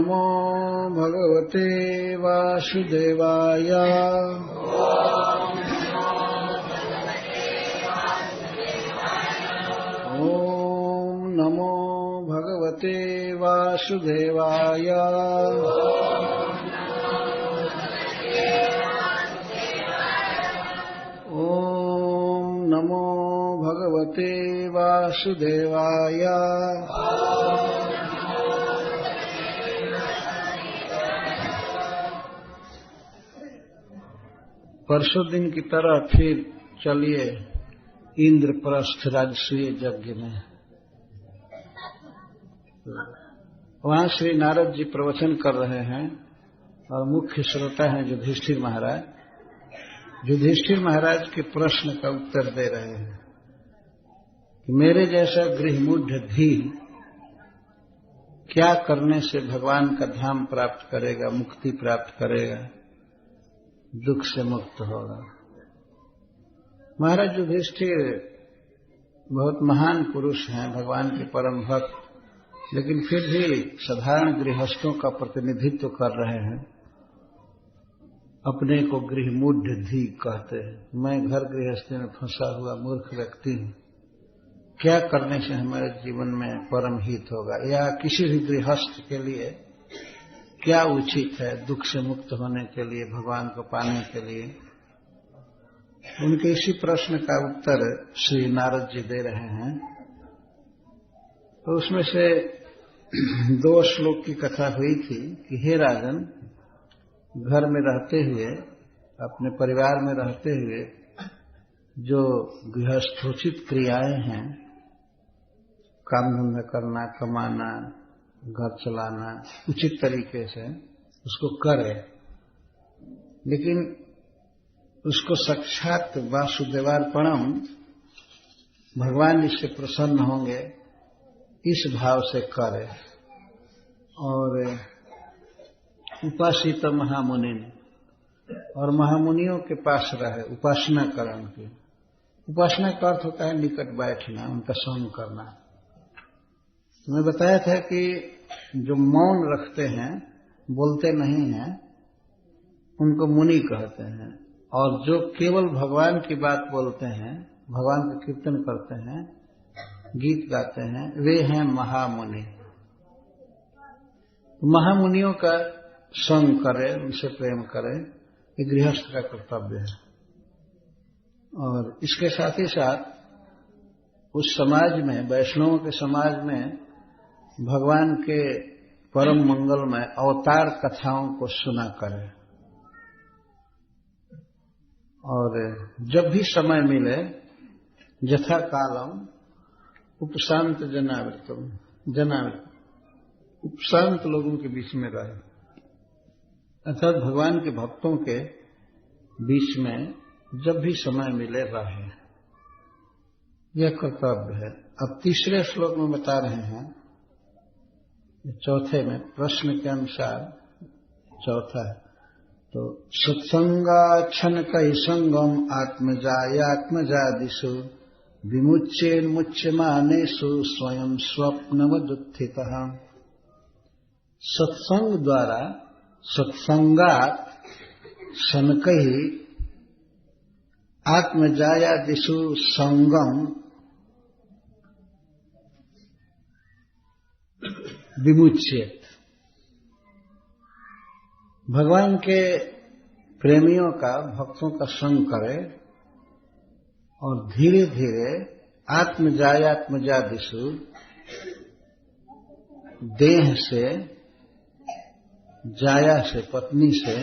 नमो भगवते वासुदेवाय। ओम नमो भगवते वासुदेवाय। ओम नमो भगवते वासुदेवाय। परसों दिन की तरह फिर चलिए इंद्रप्रस्थ राजसूय यज्ञ में। वहां श्री नारद जी प्रवचन कर रहे हैं और मुख्य श्रोता हैं युधिष्ठिर महाराज। युधिष्ठिर महाराज के प्रश्न का उत्तर दे रहे हैं कि मेरे जैसा गृहमूढ़ धीर क्या करने से भगवान का धाम प्राप्त करेगा, मुक्ति प्राप्त करेगा, दुख से मुक्त होगा। महाराज युधिष्ठिर बहुत महान पुरुष हैं, भगवान के परम भक्त, लेकिन फिर भी साधारण गृहस्थों का प्रतिनिधित्व कर रहे हैं। अपने को गृहमूढ़ धी कहते हैं। मैं घर गृहस्थी में फंसा हुआ मूर्ख व्यक्ति हूं। क्या करने से हमारे जीवन में परम हित होगा, या किसी भी गृहस्थ के लिए क्या उचित है दुख से मुक्त होने के लिए, भगवान को पाने के लिए। उनके इसी प्रश्न का उत्तर श्री नारद जी दे रहे हैं। तो उसमें से 2 श्लोक की कथा हुई थी कि हे राजन, घर में रहते हुए, अपने परिवार में रहते हुए जो गृहस्थोचित क्रियाएं हैं, काम धंधा करना, कमाना, घर चलाना, उचित तरीके से उसको करे, लेकिन उसको साक्षात वासुदेवार्पणम, भगवान इससे प्रसन्न होंगे इस भाव से करे। और उपासित महामुनि, और महामुनियों के पास रहे, उपासना करें उनकी। उपासना का अर्थ होता है निकट बैठना, उनका संग करना। तो मैं बताया था कि जो मौन रखते हैं, बोलते नहीं हैं, उनको मुनि कहते हैं। और जो केवल भगवान की बात बोलते हैं, भगवान का कीर्तन करते हैं, गीत गाते हैं, वे हैं महामुनि। महामुनियों का संग करे, उनसे प्रेम करे, ये गृहस्थ का कर्तव्य है। और इसके साथ ही साथ उस समाज में, वैष्णवों के समाज में, भगवान के परम मंगल में अवतार कथाओं को सुना करें। और जब भी समय मिले यथा कालम उपशांत जनावृतम, उपशांत लोगों के बीच में रहे, अर्थात भगवान के भक्तों के बीच में जब भी समय मिले रहे, यह कर्तव्य है। अब तीसरे श्लोक में बता रहे हैं, चौथे में प्रश्न के अनुसार चौथा है, तो सत्संगाच्छन कई संगम आत्मजायात्मजादिषु विमुच्येन्मुच्यमानेषु स्वयं स्वप्नवदुत्थितः। सत्संग द्वारा, सत्संगात शनकहि आत्मजायादिषु संगम विमुच्येत। भगवान के प्रेमियों का, भक्तों का संग करे और धीरे धीरे आत्मजायात्मजादिषु, देह से, जाया से, पत्नी से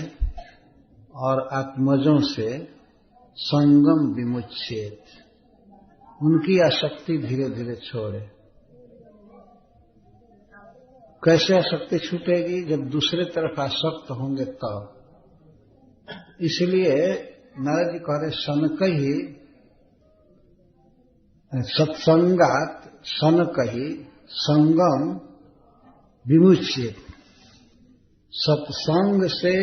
और आत्मजों से संगम विमुच्येत, उनकी आसक्ति धीरे धीरे छोड़े। कैसे आसक्ति छूटेगी? जब दूसरे तरफ आसक्त होंगे तब। इसलिए नारद जी कह रहे सनकहि, सत्संगात सनकहि संगम विमुच्येत। सत्संग से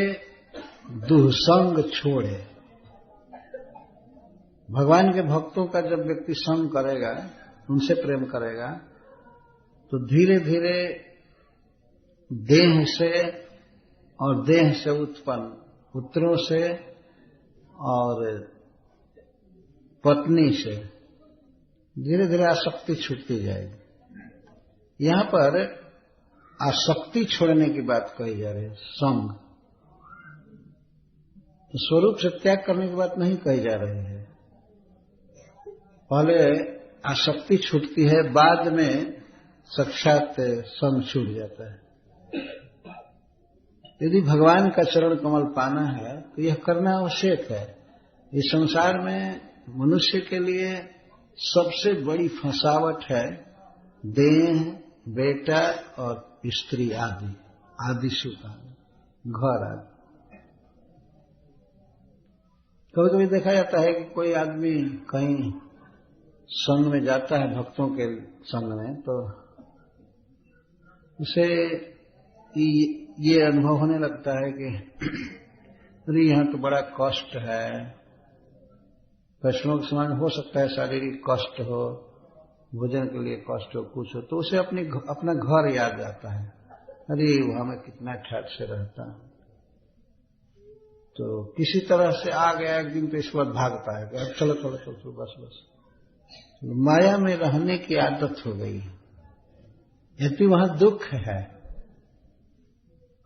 दुःसंग छोड़े। भगवान के भक्तों का जब व्यक्ति संग करेगा, उनसे प्रेम करेगा, तो धीरे धीरे देह से और देह से उत्पन्न पुत्रों से और पत्नी से धीरे धीरे आसक्ति छूटती जाएगी। यहां पर आसक्ति छोड़ने की बात कही जा रही है, संग। तो स्वरूप से त्याग करने की बात नहीं कही जा रही है। पहले आसक्ति छूटती है, बाद में साक्षात संग छूट जाता है। यदि भगवान का चरण कमल पाना है तो यह करना आवश्यक है। इस संसार में मनुष्य के लिए सबसे बड़ी फंसावट है देह, बेटा और स्त्री आदि सुख आदि, घर आदि। कभी कभी देखा जाता है कि कोई आदमी कहीं संग में जाता है, भक्तों के संग में, तो उसे ये अनुभव होने लगता है कि अरे यहां तो बड़ा कष्ट है। वैष्णव के समान हो सकता है शारीरिक कष्ट हो, भोजन के लिए कष्ट हो, कुछ हो, तो उसे अपना घर याद आता है। अरे वहां मैं कितना ठाट से रहता हूं। तो किसी तरह से आ गया एक दिन, तो इस बार भागता है कि अब चलो चलो चलो बस। माया में रहने की आदत हो गई है। यदि वहां दुख है,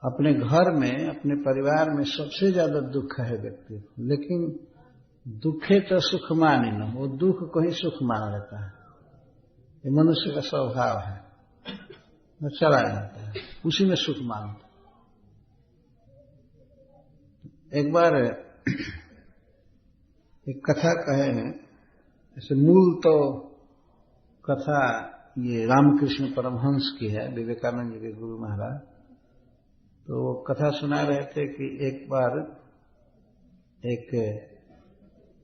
अपने घर में, अपने परिवार में सबसे ज्यादा दुख है व्यक्ति को, लेकिन दुखे तो सुख माने न, वो दुख को ही सुख मान लेता है। ये मनुष्य का स्वभाव है, वो चला जाता है, उसी में सुख मानता। एक बार एक कथा कहे हैं, जैसे मूल तो कथा ये रामकृष्ण परमहंस की है, विवेकानंद जी के गुरु महाराज। तो वो कथा सुना रहे थे कि एक बार एक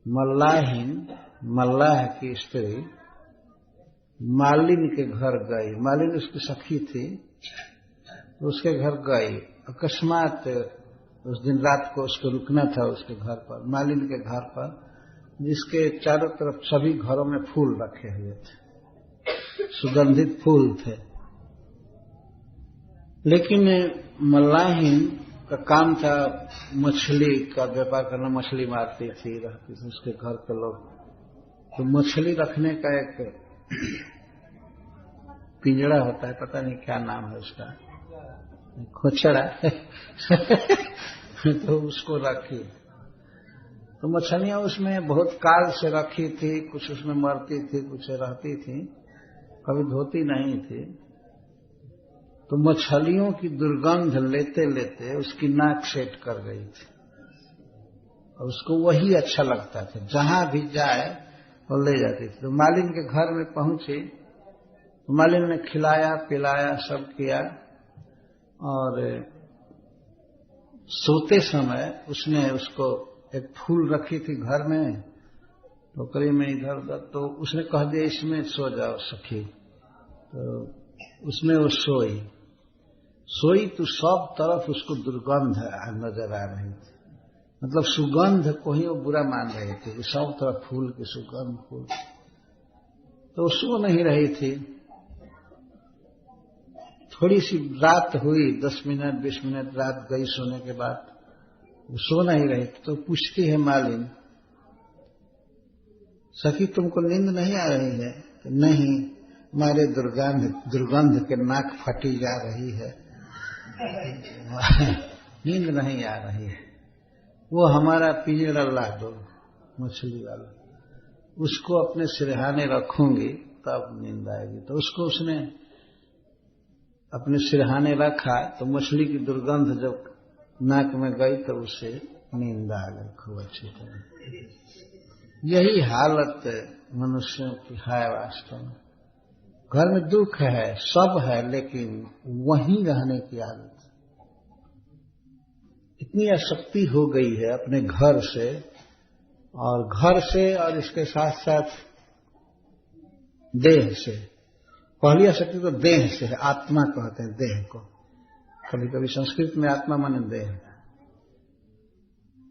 मल्लाह की स्त्री मालिन के घर गई। मालिन उसकी सखी थी, तो उसके घर गई। अकस्मात उस दिन रात को उसको रुकना था उसके घर पर, मालिन के घर पर, जिसके चारों तरफ सभी घरों में फूल रखे हुए थे, सुगंधित फूल थे। लेकिन मल्लाहिन का काम था मछली का व्यापार करना, मछली मारती थी, रहती थी उसके घर के लोग। तो मछली रखने का एक पिंजड़ा होता है, पता नहीं क्या नाम है उसका, खोचड़ा तो उसको रखी। तो मछलियां उसमें बहुत काल से रखी थी, कुछ उसमें मरती थी, कुछ रहती थी, कभी धोती नहीं थी। तो मछलियों की दुर्गंध लेते लेते उसकी नाक सेट कर गई थी, और उसको वही अच्छा लगता था, जहां भी जाए वो ले जाती थी। तो मालिन के घर में पहुंची, तो मालिन ने खिलाया पिलाया सब किया, और सोते समय उसने उसको एक फूल रखी थी घर में, टोकरी में इधर उधर, तो उसने कह दिया इसमें सो जाओ सखी। तो उसमें वो सोई तो सब तरफ उसको दुर्गंध नजर आ रही थी, मतलब सुगंध को ही वो बुरा मान रहे थे कि सब तरफ फूल की सुगंध, फूल। तो सो नहीं रही थी। थोड़ी सी रात हुई, 10 मिनट 20 मिनट रात गई सोने के बाद, वो सो नहीं रही थी। तो पूछती है मालिन, सखी तुमको नींद नहीं आ रही है? तो नहीं, हमारे दुर्गंध के नाक फटी जा रही है, नींद नहीं आ रही है। वो हमारा पिंजड़ा ला दो मछली वाला, उसको अपने सिरहाने रखूंगी तब नींद आएगी। तो उसको उसने अपने सिरहाने रखा, तो मछली की दुर्गंध जब नाक में गई तो उसे नींद आ गई खूब अच्छी तरह। यही हालत मनुष्यों की है वास्तव में। घर में दुख है, सब है, लेकिन वहीं रहने की आदत। इतनी आसक्ति हो गई है अपने घर से, और इसके साथ साथ देह से। पहली आसक्ति तो देह से है, आत्मा कहते हैं देह को, कभी कभी संस्कृत में आत्मा माने देह।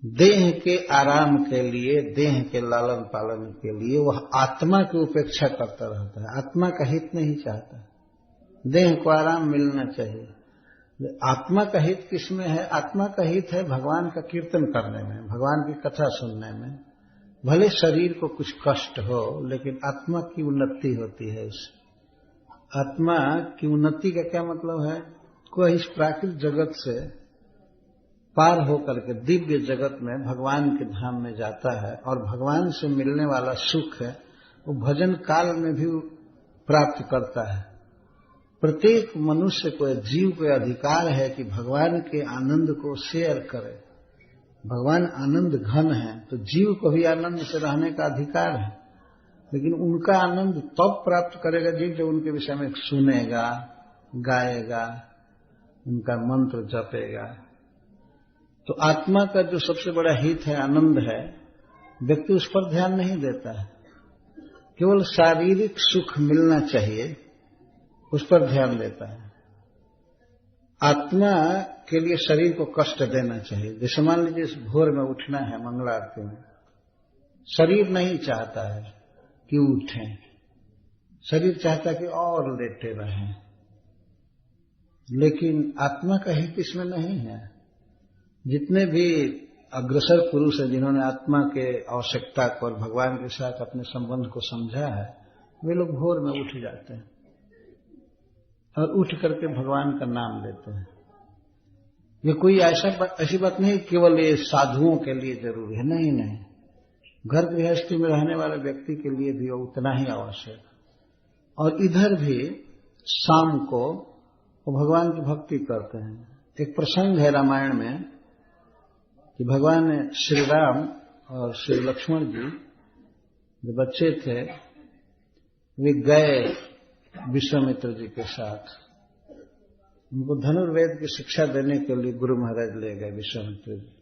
देह के आराम के लिए, देह के लालन पालन के लिए वह आत्मा की उपेक्षा करता रहता है, आत्मा का हित नहीं चाहता। देह को आराम मिलना चाहिए, आत्मा का हित किसमें है? आत्मा का हित है भगवान का कीर्तन करने में, भगवान की कथा सुनने में। भले शरीर को कुछ कष्ट हो, लेकिन आत्मा की उन्नति होती है इससे। आत्मा की उन्नति का क्या मतलब है? कोई इस प्राकृतिक जगत से पार होकर के दिव्य जगत में भगवान के धाम में जाता है, और भगवान से मिलने वाला सुख है वो भजन काल में भी प्राप्त करता है। प्रत्येक मनुष्य को, जीव को अधिकार है कि भगवान के आनंद को शेयर करे। भगवान आनंद घन है, तो जीव को भी आनंद से रहने का अधिकार है। लेकिन उनका आनंद तब प्राप्त करेगा जीव जब उनके विषय में सुनेगा, गाएगा, उनका मंत्र जपेगा। तो आत्मा का जो सबसे बड़ा हित है, आनंद है, व्यक्ति उस पर ध्यान नहीं देता है। केवल शारीरिक सुख मिलना चाहिए, उस पर ध्यान देता है। आत्मा के लिए शरीर को कष्ट देना चाहिए। जैसे मान लीजिए भोर में उठना है मंगला आरती में, शरीर नहीं चाहता है कि उठें, शरीर चाहता है कि और लेटे रहें, लेकिन आत्मा का हित इसमें नहीं है। जितने भी अग्रसर पुरुष हैं जिन्होंने आत्मा के आवश्यकता को और भगवान के साथ अपने संबंध को समझा है, वे लोग भोर में उठ जाते हैं और उठ करके भगवान का नाम लेते हैं। ये कोई ऐसी बात नहीं केवल ये साधुओं के लिए जरूरी है, नहीं नहीं, घर गृहस्थी में रहने वाले व्यक्ति के लिए भी उतना ही आवश्यक। और इधर भी शाम को वो भगवान की भक्ति करते हैं। एक प्रसंग है रामायण में कि भगवान श्री राम और श्री लक्ष्मण जी जो बच्चे थे, वे गए विश्वामित्र जी के साथ, उनको धनुर्वेद की शिक्षा देने के लिए गुरु महाराज ले गए विश्वामित्र जी।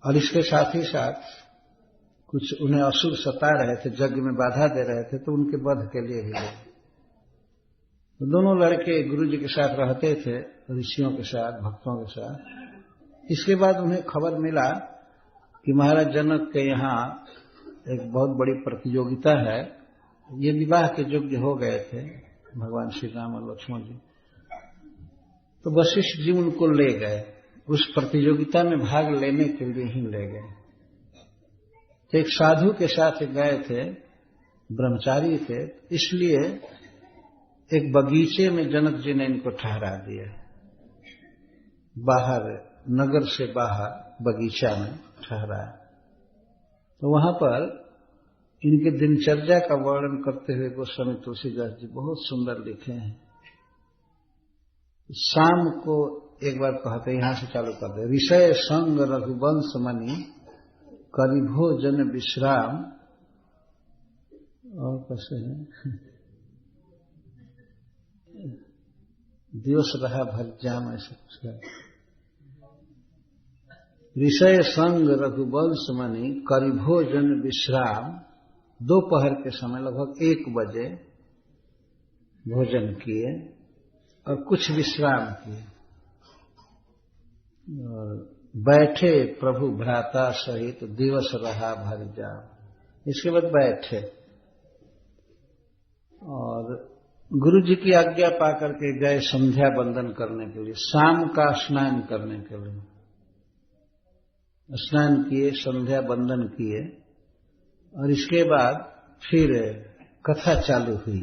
और इसके साथ ही साथ कुछ उन्हें असुर सता रहे थे, यज्ञ में बाधा दे रहे थे, तो उनके वध के लिए ही ले। तो दोनों लड़के गुरु जी के साथ रहते थे, ऋषियों के साथ, भक्तों के साथ। इसके बाद उन्हें खबर मिला कि महाराज जनक के यहाँ एक बहुत बड़ी प्रतियोगिता है। ये विवाह के योग्य हो गए थे भगवान श्री राम और लक्ष्मण जी। तो वशिष्ठ जी उनको ले गए, उस प्रतियोगिता में भाग लेने के लिए ही ले गए। तो एक साधु के साथ गए थे, ब्रह्मचारी थे, इसलिए एक बगीचे में जनक जी ने इनको ठहरा दिया, बाहर, नगर से बाहर बगीचा में ठहराया। तो वहां पर इनके दिनचर्या का वर्णन करते हुए गोस्वामी तुलसीदास जी बहुत सुंदर लिखे हैं। शाम को एक बार कहते, यहां से चालू कर दे, ऋषय संग रघुवंश मणि करि भोजन विश्राम। और कैसे है, दिवस रहा भर जाम, ऐसे कुछ है। ऋषय संग रघुवंश मणि करि भोजन विश्राम। दोपहर के समय लगभग 1 बजे भोजन किए और कुछ विश्राम किए और बैठे प्रभु भ्राता सहित दिवस रहा भर जाम। इसके बाद बैठे और गुरु जी की आज्ञा पाकर के गए संध्या बंदन करने के लिए, शाम का स्नान करने के लिए। स्नान किए, संध्या बंदन किए और इसके बाद फिर कथा चालू हुई।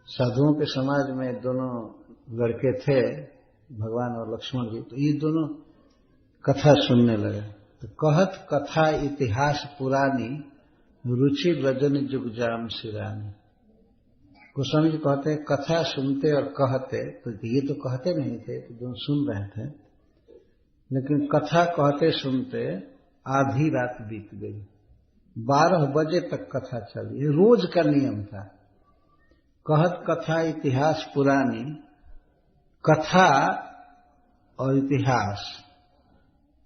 साधुओं के समाज में दोनों लड़के थे, भगवान और लक्ष्मण जी, तो ये दोनों कथा सुनने लगे। तो कहत कथा इतिहास पुरानी रुचि रजन जुग जाम सिरानी। गोस्वामी जी कहते हैं कथा सुनते और कहते, तो ये तो कहते नहीं थे, तो दोनों सुन रहे थे, लेकिन कथा कहते सुनते आधी रात बीत गई, 12 बजे तक कथा चली। ये रोज का नियम था। कहत कथा इतिहास पुरानी, कथा और इतिहास,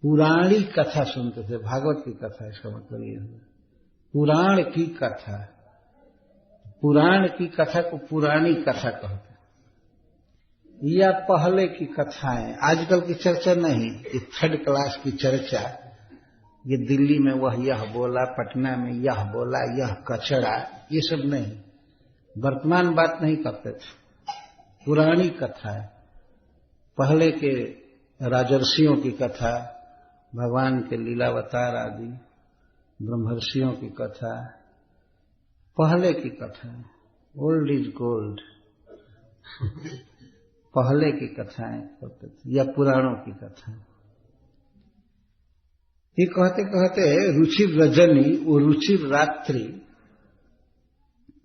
पुराणी कथा सुनते थे। भागवत की कथा, इसका मतलब ये है पुराण की कथा। पुराण की कथा को पुरानी कथा कहते हैं, या पहले की कथाएं। आजकल की चर्चा नहीं, ये 3rd क्लास की चर्चा। ये दिल्ली में वह यह बोला, पटना में यह बोला, यह कचड़ा, ये सब नहीं, वर्तमान बात नहीं करते थे, पुरानी कथा है। पहले के राजर्षियों की कथा, भगवान के लीलावतार आदि, ब्रह्मर्षियों की कथा, पहले की कथा, ओल्ड इज गोल्ड, पहले की कथाएं होते थे, या पुराणों की कथा। ये कहते कहते रुचिर रजनी, वो रुचिर रात्रि,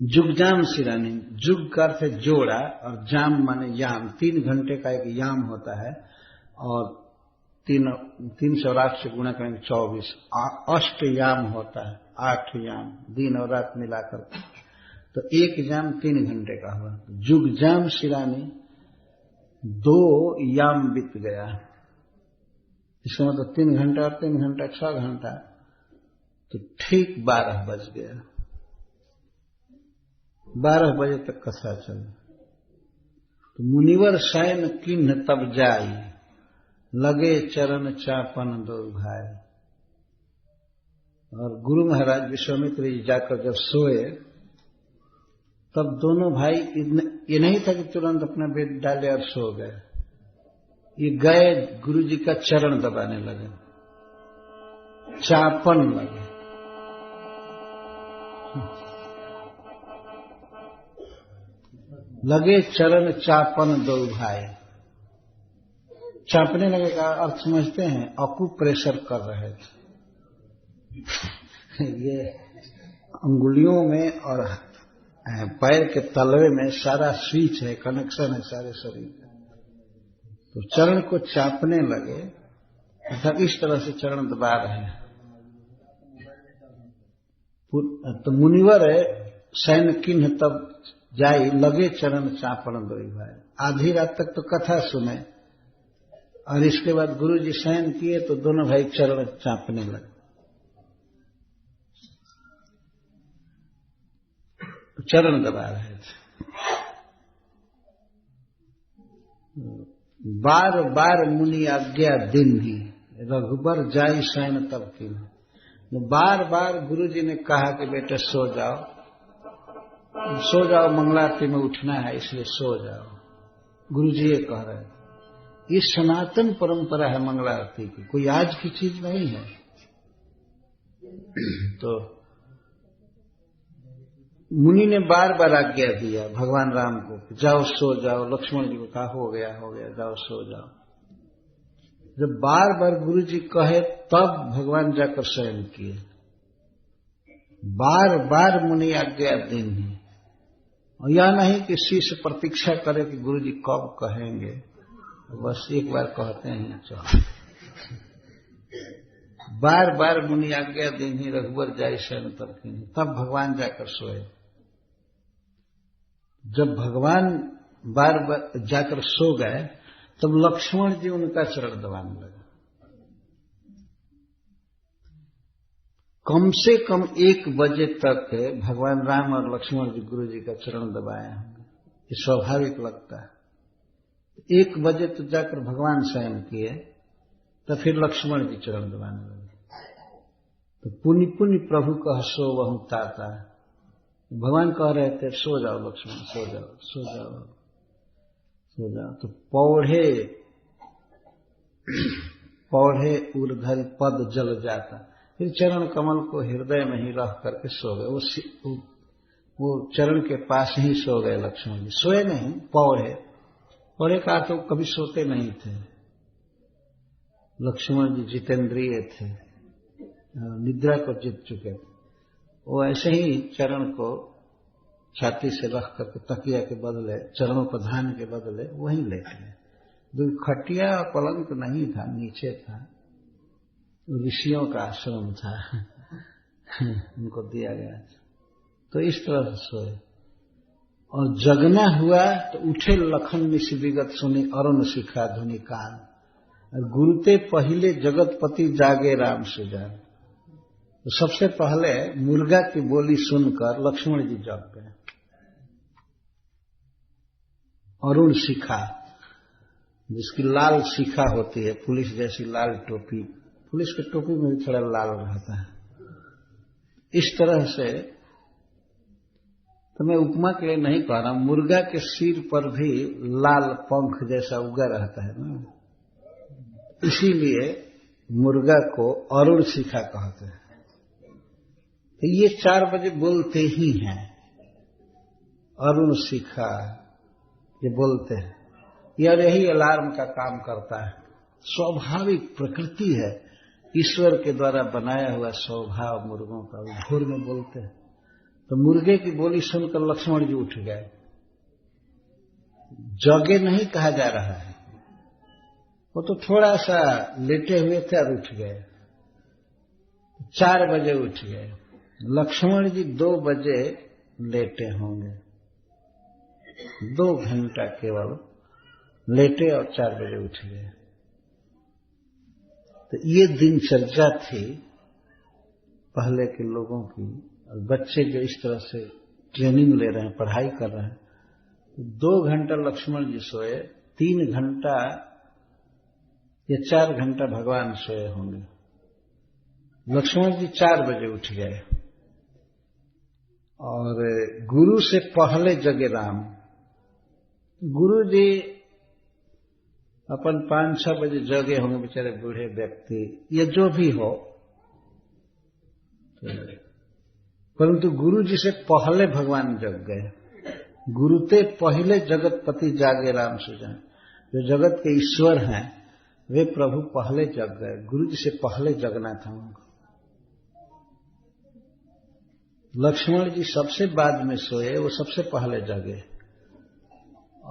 जुगजाम शिरानी, जुग का अर्थ है जोड़ा और जाम माने याम, 3 घंटे का एक याम होता है और 308 से गुणा करेंगे 24, अष्ट याम होता है, 8 याम दिन और रात मिलाकर, तो एक जाम 3 घंटे का हुआ। जुग जाम शिरानी, 2 याम बीत गया, इसका मतलब 3 घंटा और 3 घंटा 6 घंटा, तो ठीक 12 बज गया। 12 बजे तक कथा चली। तो मुनिवर शयन किन्ह तब जाई, लगे चरण चापन दो भाई। और गुरु महाराज विश्वामित्र जी जाकर जब सोए, तब दोनों भाई, ये नहीं था कि तुरंत अपना बेड डाले और सो गए, ये गए गुरु जी का चरण दबाने लगे, चापन लगे। लगे चरण चापन दो भाई, चापने लगे का अर्थ समझते हैं, अकु प्रेशर कर रहे थे। ये अंगुलियों में और पैर के तलवे में सारा स्विच है, कनेक्शन है सारे शरीर का, तो चरण को चापने लगे, अर्थात इस तरह से चरण दबा रहे हैं। तो मुनिवर है सैन किन्ह तब जाई, लगे चरण चापन दो भाई। आधी रात तक तो कथा सुने और इसके बाद गुरु जी शयन किए तो दोनों भाई चरण चापने लगे। चरण दबा रहे थे। बार बार मुनि आज्ञा दिन ही, रघुबर जाई शयन तब की। बार बार गुरु जी ने कहा कि बेटे सो जाओ, सो जाओ, मंगलारती में उठना है इसलिए सो जाओ। गुरु जी ये कह रहे थे। ये सनातन परंपरा है मंगलारती की, कोई आज की चीज नहीं है। तो मुनि ने बार बार आज्ञा दिया भगवान राम को, जाओ सो जाओ। लक्ष्मण जी को कहा हो गया जाओ सो जाओ। जब बार बार गुरु जी कहे तब भगवान जाकर शयन किए। बार बार मुनि आज्ञा देंगे, और यह नहीं कि शिष्य प्रतीक्षा करे कि गुरु जी कब कहेंगे, बस एक बार कहते हैं चलो। बार बार मुनि आज्ञा देंगे, रघुबर जाय शयन तब की, तब भगवान जाकर सोए। जब भगवान बार बार जाकर सो गए, तब लक्ष्मण जी उनका चरण दबाने लगे। कम से कम 1 बजे तक भगवान राम और लक्ष्मण जी गुरु जी का चरण दबाए होंगे, ये स्वाभाविक लगता है। 1 बजे तो जाकर भगवान शयन किए, तो फिर लक्ष्मण जी चरण दबाने लगे। तो पुनि पुनि प्रभु कह सो वहु ताता, भगवान कह रहे थे सो जाओ लक्ष्मण, सो जाओ सो जाओ सो जाओ। तो पौढ़े ऊर्ध्व पद जल जाता, फिर चरण कमल को हृदय में ही रख करके सो गए। वो चरण के पास ही सो गए लक्ष्मण जी, सोए नहीं, पौढ़े का तो कभी सोते नहीं थे। लक्ष्मण जी जितेंद्रिय थे, निद्रा को जीत चुके थे। वो ऐसे ही चरण को छाती से रख करके तकिया के बदले, चरणों पर ध्यान के बदले वहीं लेटे। दो खटिया पलंग तो नहीं था, नीचे था, ऋषियों का आश्रम था, उनको दिया गया था। तो इस तरह से सोए। और जगना हुआ तो उठे लखन निशि विगत सुनी, अरुण शिखा धुनि कान। और गुरुते पहले जगतपति जागे राम सुजान। तो सबसे पहले मुर्गा की बोली सुनकर लक्ष्मण जी जग गए। अरुण शिखा, जिसकी लाल शिखा होती है, पुलिस जैसी लाल टोपी, पुलिस की टोपी में भी थोड़ा लाल रहता है, इस तरह से। तो मैं उपमा के लिए नहीं कह रहा हूं, मुर्गा के सिर पर भी लाल पंख जैसा उगा रहता है ना, इसीलिए मुर्गा को अरुण शिखा कहते हैं। तो ये 4 बजे बोलते ही हैं, अरुण शिखा ये बोलते हैं, यही अलार्म का काम करता है। स्वाभाविक प्रकृति है, ईश्वर के द्वारा बनाया हुआ स्वभाव मुर्गों का, भोर में बोलते हैं। तो मुर्गे की बोली सुनकर लक्ष्मण जी उठ गए। जगे नहीं कहा जा रहा है, वो तो थोड़ा सा लेटे हुए थे और उठ गए। 4 बजे उठ गए। लक्ष्मण जी 2 बजे लेटे होंगे, 2 घंटा केवल लेटे और 4 बजे उठ गए। तो ये दिनचर्या थी पहले के लोगों की। और बच्चे जो इस तरह से ट्रेनिंग ले रहे हैं, पढ़ाई कर रहे हैं, तो 2 घंटा लक्ष्मण जी सोए, 3 घंटा या 4 घंटा भगवान सोए होंगे। लक्ष्मण जी 4 बजे उठ गए और गुरु से पहले जगे राम। गुरु जी अपन 5-6 बजे जगे होंगे, बेचारे बूढ़े व्यक्ति या जो भी हो, परंतु गुरु जी से पहले भगवान जग गए। गुरुते पहले जगतपति जागे राम सुजान। जो जगत के ईश्वर हैं वे प्रभु पहले जग गए, गुरु जी से पहले जगना था उनको। लक्ष्मण जी सबसे बाद में सोए, वो सबसे पहले जगे।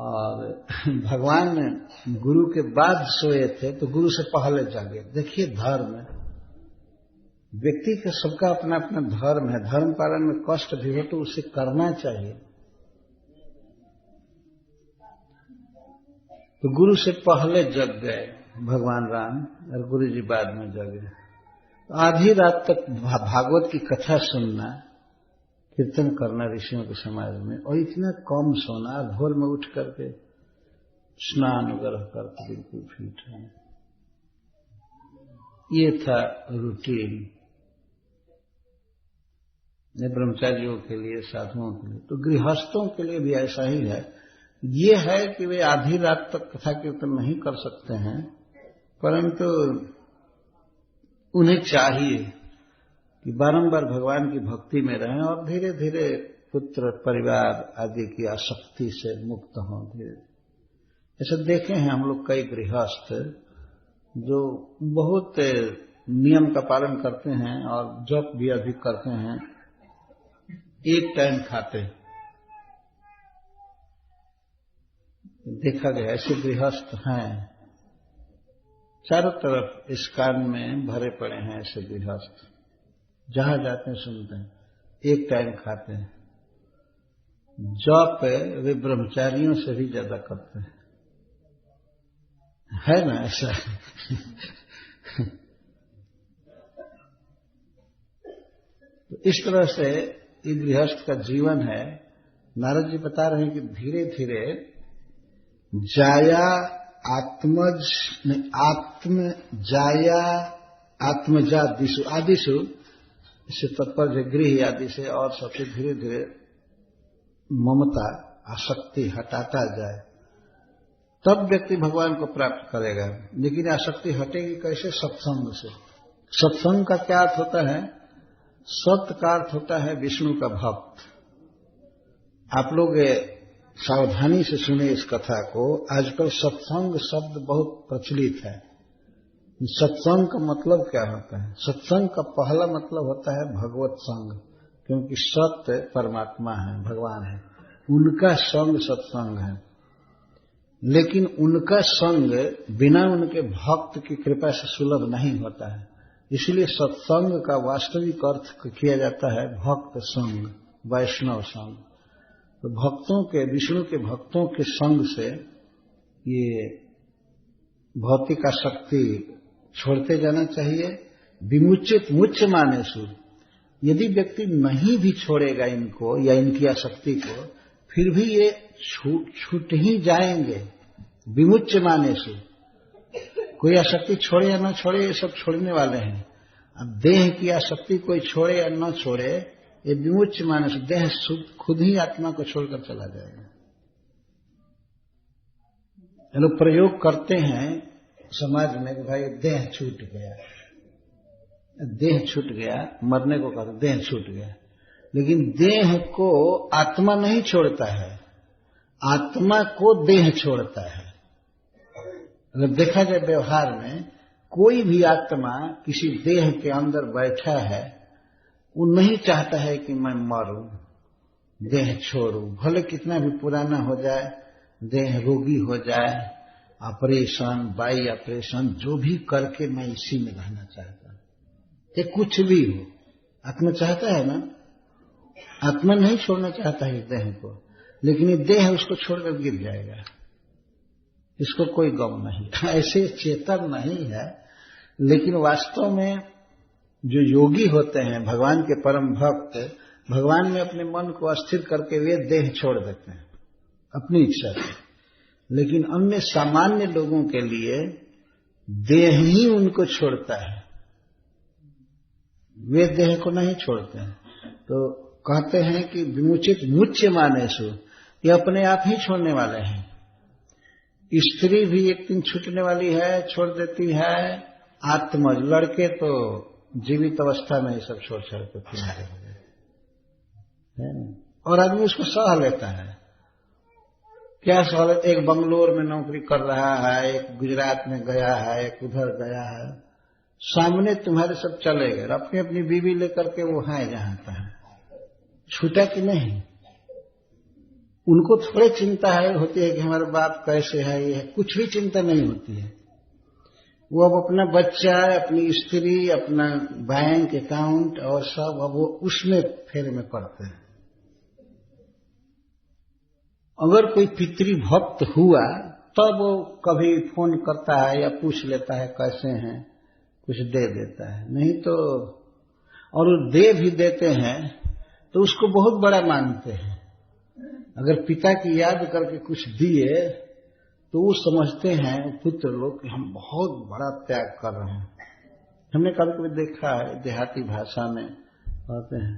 और भगवान गुरु के बाद सोए थे तो गुरु से पहले जागे। देखिए धर्म, व्यक्ति का सबका अपना अपना धर्म है। धर्म पालन में कष्ट भी हो तो उसे करना चाहिए। तो गुरु से पहले जग गए भगवान राम और गुरु जी बाद में जगे। तो आधी रात तक भागवत की कथा सुनना, कीर्तन करना ऋषियों के समाज में, और इतना कम सोना, भोर में उठ करके स्नान वगैरह करके बिल्कुल फिट है। ये था रूटीन ब्रह्मचारियों के लिए, साधुओं के लिए। तो गृहस्थों के लिए भी ऐसा ही है। ये है कि वे आधी रात तक कथा कीर्तन नहीं कर सकते हैं, परंतु उन्हें चाहिए कि बारंबार भगवान की भक्ति में रहें और धीरे धीरे पुत्र परिवार आदि की आसक्ति से मुक्त हों। धीरे ऐसा देखे हैं हम लोग कई गृहस्थ जो बहुत नियम का पालन करते हैं और जप भी अधिक करते हैं, एक टाइम खाते। देखा गया ऐसे गृहस्थ हैं, चारों तरफ इस कान में भरे पड़े हैं ऐसे गृहस्थ। जहां जाते हैं सुनते हैं, एक टाइम खाते हैं। जप वे ब्रह्मचारियों से भी ज्यादा करते हैं, है ना ऐसा? तो इस तरह से ये गृहस्थ का जीवन है। नारद जी बता रहे हैं कि धीरे धीरे जाया आत्मजा दिशु आदिशु, इससे तत्पर्य गृह आदि से, और सबसे धीरे धीरे ममता आसक्ति हटाता जाए, तब व्यक्ति भगवान को प्राप्त करेगा। लेकिन आसक्ति हटेगी कैसे? सत्संग से। सत्संग का क्या अर्थ होता है? सत्य का अर्थ होता है विष्णु का भक्त। आप लोग सावधानी से सुने इस कथा को। आजकल सत्संग शब्द बहुत प्रचलित है। सत्संग का मतलब क्या होता है? सत्संग का पहला मतलब होता है भगवत संग, क्योंकि सत्य परमात्मा है, भगवान है, उनका संग सत्संग है। लेकिन उनका संग बिना उनके भक्त की कृपा से सुलभ नहीं होता है। इसलिए सत्संग का वास्तविक अर्थ किया जाता है भक्त संग, वैष्णव संग। तो भक्तों के, विष्णु के भक्तों के संग से ये भौतिक आसक्ति छोड़ते जाना चाहिए। विमुचित मुच्य मानेसु, यदि व्यक्ति नहीं भी छोड़ेगा इनको या इनकी आसक्ति को, फिर भी ये छूट ही जाएंगे। विमुच्य मानेसु, कोई आसक्ति छोड़े या न छोड़े, ये सब छोड़ने वाले हैं। अब देह की आसक्ति कोई छोड़े या न छोड़े, ये विमुच्य मानस देह खुद ही आत्मा को छोड़कर चला जाएगा। ये लोग प्रयोग करते हैं समाज में कि भाई देह छूट गया, देह छूट गया, मरने को कहते देह छूट गया, लेकिन देह को आत्मा नहीं छोड़ता है, आत्मा को देह छोड़ता है। अगर देखा जाए व्यवहार में, कोई भी आत्मा किसी देह के अंदर बैठा है, वो नहीं चाहता है कि मैं मरूं, देह छोड़ूं, भले कितना भी पुराना हो जाए, देह रोगी हो जाए, ऑपरेशन बाई ऑपरेशन जो भी करके मैं इसी में रहना चाहता हूं, ये कुछ भी हो। आत्मा चाहता है ना, आत्मा नहीं छोड़ना चाहता है इस देह को, लेकिन ये देह उसको छोड़कर गिर जाएगा, इसको कोई गम नहीं। ऐसे चेतन नहीं है, लेकिन वास्तव में जो योगी होते हैं, भगवान के परम भक्त, भगवान में अपने मन को अस्थिर करके वे देह छोड़ देते हैं अपनी इच्छा से। लेकिन अन्य सामान्य लोगों के लिए देह ही उनको छोड़ता है, वे देह को नहीं छोड़ते हैं। तो कहते हैं कि विमुचित मुच्य मानेषु, ये अपने आप ही छोड़ने वाले हैं। स्त्री भी एक दिन छूटने वाली है, छोड़ देती है। आत्मज लड़के तो जीवित अवस्था में ही सब छोड़ के किनारे हो गए, और आदमी उसको सह लेता है। क्या सह? एक बंगलोर में नौकरी कर रहा है, एक गुजरात में गया है, एक उधर गया है, सामने तुम्हारे सब चले गए, अपनी अपनी बीवी लेकर के वो है जहां तहां, छूटा कि नहीं? उनको थोड़े चिंता होती है कि हमारा बाप कैसे है, ये कुछ भी चिंता नहीं होती है। वो अब अपना बच्चा, अपनी स्त्री, अपना बैंक अकाउंट और सब अब वो उसमें फेर में पड़ते हैं। अगर कोई पितृभक्त हुआ तब वो कभी फोन करता है या पूछ लेता है कैसे हैं, कुछ दे देता है, नहीं तो, और वो दे भी देते हैं तो उसको बहुत बड़ा मानते हैं। अगर पिता की याद करके कुछ दिए तो वो समझते हैं पुत्र लोग कि हम बहुत बड़ा त्याग कर रहे हैं। हमने कभी कभी देखा है, देहाती भाषा में कहते हैं,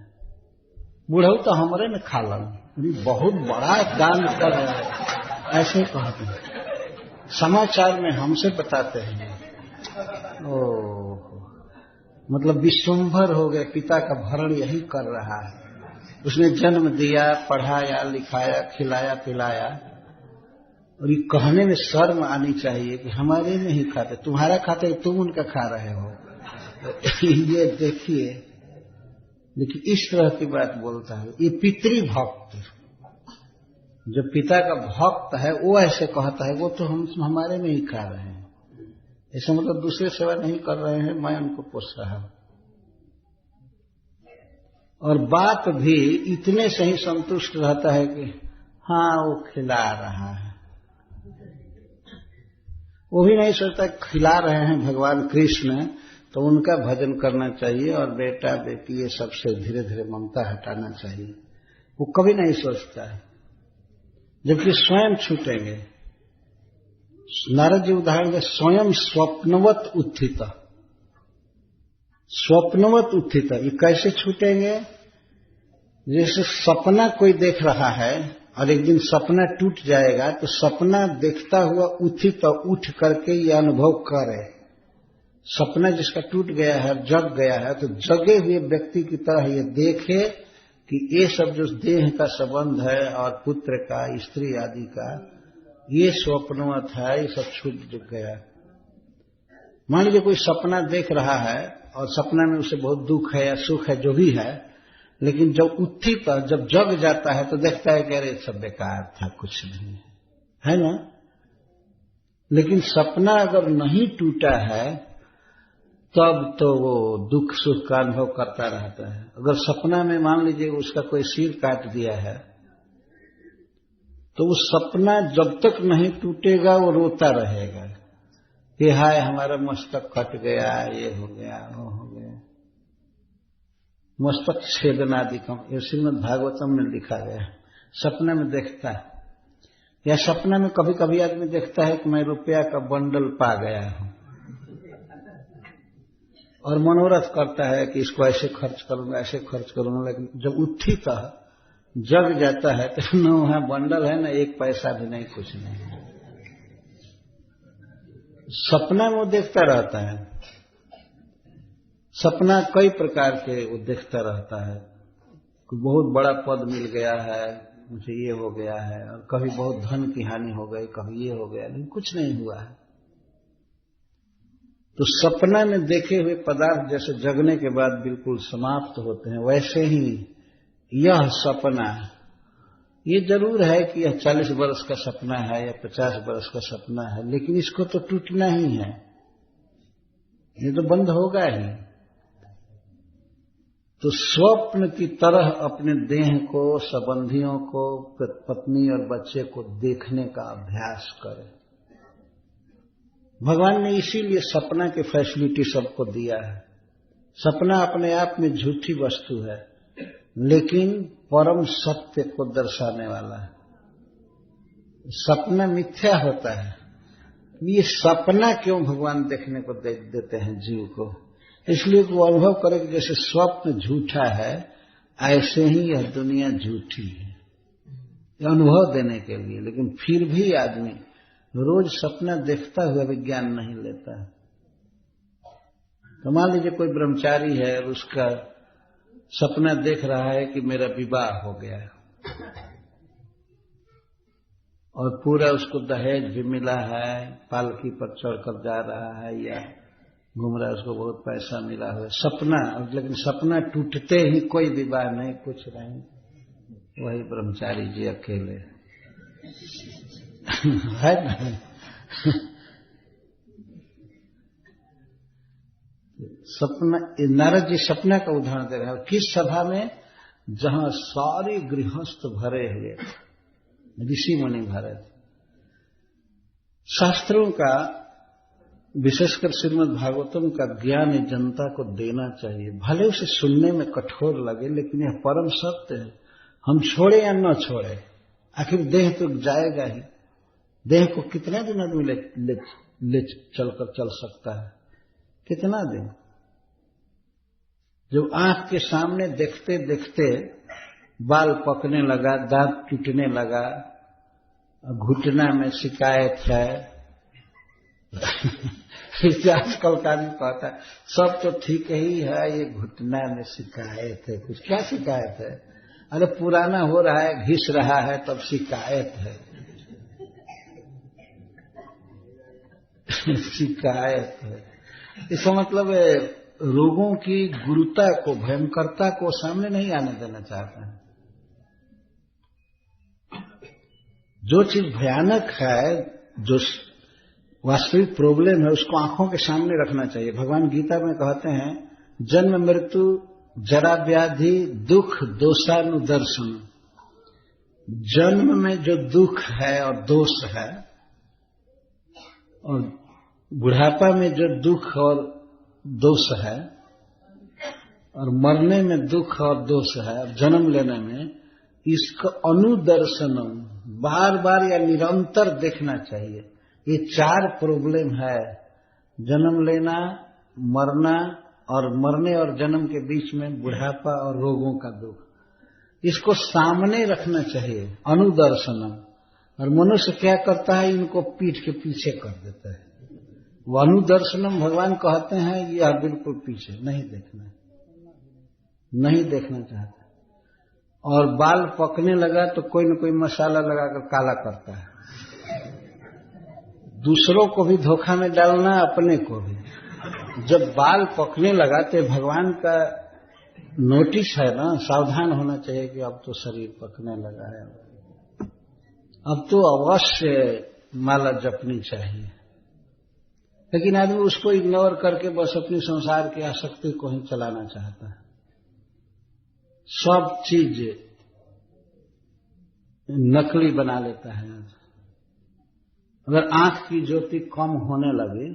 बूढ़ऊ तो हमारे में खा लन, बहुत बड़ा दान कर रहे हैं, ऐसे कहते हैं। समाचार में हमसे बताते हैं, ओह, मतलब विश्वंभर हो गए, पिता का भरण यही कर रहा है। उसने जन्म दिया, पढ़ाया, लिखाया, खिलाया, पिलाया, और ये कहने में शर्म आनी चाहिए कि हमारे में ही खाते, तुम्हारा खाते तुम उनका खा रहे हो। ये देखिए, लेकिन इस तरह की बात बोलता है। ये पितृभक्त, जो पिता का भक्त है वो ऐसे कहता है, वो तो हम हमारे में ही खा रहे हैं, ऐसा मतलब दूसरे सेवा नहीं कर रहे हैं, मैं उनको पोष रहा हूं। और बात भी इतने से ही संतुष्ट रहता है कि हाँ वो खिला रहा है, वो भी नहीं सोचता खिला रहे हैं भगवान कृष्ण तो उनका भजन करना चाहिए और बेटा बेटी ये सबसे धीरे धीरे ममता हटाना चाहिए, वो कभी नहीं सोचता है। जबकि स्वयं छूटेंगे। नारद जी उदाहरण दे, स्वयं स्वप्नवत उत्थित, स्वप्नवत उत्थित, ये कैसे छूटेंगे? जैसे सपना कोई देख रहा है और एक दिन सपना टूट जाएगा, तो सपना देखता हुआ उत्थित उठ करके ये अनुभव करे। सपना जिसका टूट गया है, जग गया है, तो जगे हुए व्यक्ति की तरह ये देखे कि ये सब जो देह का संबंध है और पुत्र का, स्त्री आदि का, ये स्वप्नवत है, ये सब छूट गया। मान लीजिए कोई सपना देख रहा है और सपना में उसे बहुत दुख है या सुख है, जो भी है, लेकिन जब उत्थित जब जग जाता है तो देखता है कि अरे सब बेकार था, कुछ नहीं है ना। लेकिन सपना अगर नहीं टूटा है तब तो वो दुख सुख का अनुभव करता रहता है। अगर सपना में मान लीजिए उसका कोई सिर काट दिया है तो वो सपना जब तक नहीं टूटेगा वो रोता रहेगा कि हाय हमारा मस्तक कट गया, ये हो गया, वो हो गया। मस्तक छेदनादिकम, ये श्रीमद् भागवतम में लिखा गया है। सपना में देखता है, या सपना में कभी कभी आदमी देखता है कि मैं रुपया का बंडल पा गया हूं, और मनोरथ करता है कि इसको ऐसे खर्च करूंगा, ऐसे खर्च करूंगा, लेकिन जब उठी जग जाता है तो न वहां बंडल है, न एक पैसा भी नहीं, कुछ नहीं। सपना में वो देखता रहता है, सपना कई प्रकार के वो देखता रहता है। बहुत बड़ा पद मिल गया है, मुझे ये हो गया है, और कभी बहुत धन की हानि हो गई, कभी ये हो गया, लेकिन कुछ नहीं हुआ है। तो सपना में देखे हुए पदार्थ जैसे जगने के बाद बिल्कुल समाप्त होते हैं, वैसे ही यह सपना, ये जरूर है कि यह 40 वर्ष का सपना है या 50 वर्ष का सपना है, लेकिन इसको तो टूटना ही है, ये तो बंद होगा ही। तो स्वप्न की तरह अपने देह को, संबंधियों को, पत्नी और बच्चे को देखने का अभ्यास करें। भगवान ने इसीलिए सपना की फैसिलिटी सबको दिया है। सपना अपने आप में झूठी वस्तु है, लेकिन परम सत्य को दर्शाने वाला है। सपना मिथ्या होता है, ये सपना क्यों भगवान देखने को देते हैं जीव को? इसलिए वो अनुभव करे कि जैसे स्वप्न झूठा है, ऐसे ही यह दुनिया झूठी है, अनुभव देने के लिए। लेकिन फिर भी आदमी रोज सपना देखता हुआ भी ज्ञान नहीं लेता है। तो मान लीजिए कोई ब्रह्मचारी है और उसका सपना देख रहा है कि मेरा विवाह हो गया है, और पूरा उसको दहेज भी मिला है, पालकी पर चढ़कर जा रहा है या घूम रहा है, उसको बहुत पैसा मिला हुआ सपना, लेकिन सपना टूटते ही कोई विवाह नहीं, कुछ नहीं, वही ब्रह्मचारी जी अकेले है ना। सपना, नारद जी सपना का उदाहरण दे रहे हैं। किस सभा में? जहां सारे गृहस्थ भरे हुए, ऋषि मुनि भरे थे। शास्त्रों का, विशेषकर श्रीमद् भागवतम का ज्ञान जनता को देना चाहिए। भले उसे सुनने में कठोर लगे, लेकिन यह परम सत्य है। हम छोड़े या न छोड़े, आखिर देह तो जाएगा ही। देह को कितना दिन आदमी ले चलकर चल सकता है? कितना दिन? जब आंख के सामने देखते देखते बाल पकने लगा, दांत टूटने लगा, घुटना में शिकायत है आजकल का नहीं कहता सब तो ठीक ही है, ये घुटना में शिकायत है। कुछ क्या शिकायत है? अरे पुराना हो रहा है, घिस रहा है, तब शिकायत है। शिकायत है, इसका मतलब रोगों की गुरुता को, भयंकरता को सामने नहीं आने देना चाहता है। जो चीज भयानक है, जो वास्तविक प्रॉब्लम है, उसको आंखों के सामने रखना चाहिए। भगवान गीता में कहते हैं, जन्म मृत्यु जरा व्याधि दुख दोषानुदर्शन। जन्म में जो दुख है और दोष है, और बुढ़ापा में जो दुख और दोष है, और मरने में दुख और दोष है, और जन्म लेने में, इसका अनुदर्शनम, बार बार या निरंतर देखना चाहिए। ये 4 प्रॉब्लम है, जन्म लेना, मरना, और मरने और जन्म के बीच में बुढ़ापा और रोगों का दुख। इसको सामने रखना चाहिए, अनुदर्शनम। और मनुष्य क्या करता है? इनको पीठ के पीछे कर देता है। वो अनुदर्शनम भगवान कहते हैं, यह बिल्कुल पीछे नहीं देखना, नहीं देखना चाहता। और बाल पकने लगा तो कोई न कोई मसाला लगाकर काला करता है। दूसरों को भी धोखा में डालना, अपने को भी। जब बाल पकने लगा तो भगवान का नोटिस है ना, सावधान होना चाहिए कि अब तो शरीर पकने लगा है, अब तो अवश्य माला जपनी चाहिए। लेकिन आदमी उसको इग्नोर करके बस अपनी संसार की आसक्ति को ही चलाना चाहता है। सब चीज नकली बना लेता है। अगर आंख की ज्योति कम होने लगे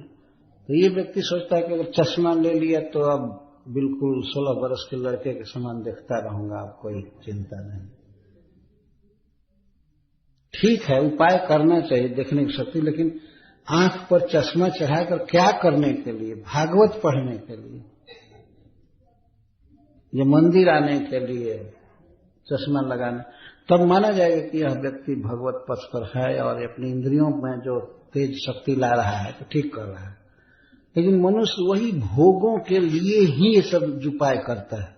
तो ये व्यक्ति सोचता है कि अगर चश्मा ले लिया तो अब बिल्कुल 16 वर्ष के लड़के के समान देखता रहूंगा, अब कोई चिंता नहीं। ठीक है, उपाय करना चाहिए देखने की शक्ति, लेकिन आंख पर चश्मा चढ़ाकर क्या करने के लिए? भागवत पढ़ने के लिए। जो मंदिर आने के लिए चश्मा लगाने, तब माना जाएगा कि यह व्यक्ति भगवत पथ पर है और अपनी इंद्रियों में जो तेज शक्ति ला रहा है तो ठीक कर रहा है। लेकिन मनुष्य वही भोगों के लिए ही ये सब उपाय करता है,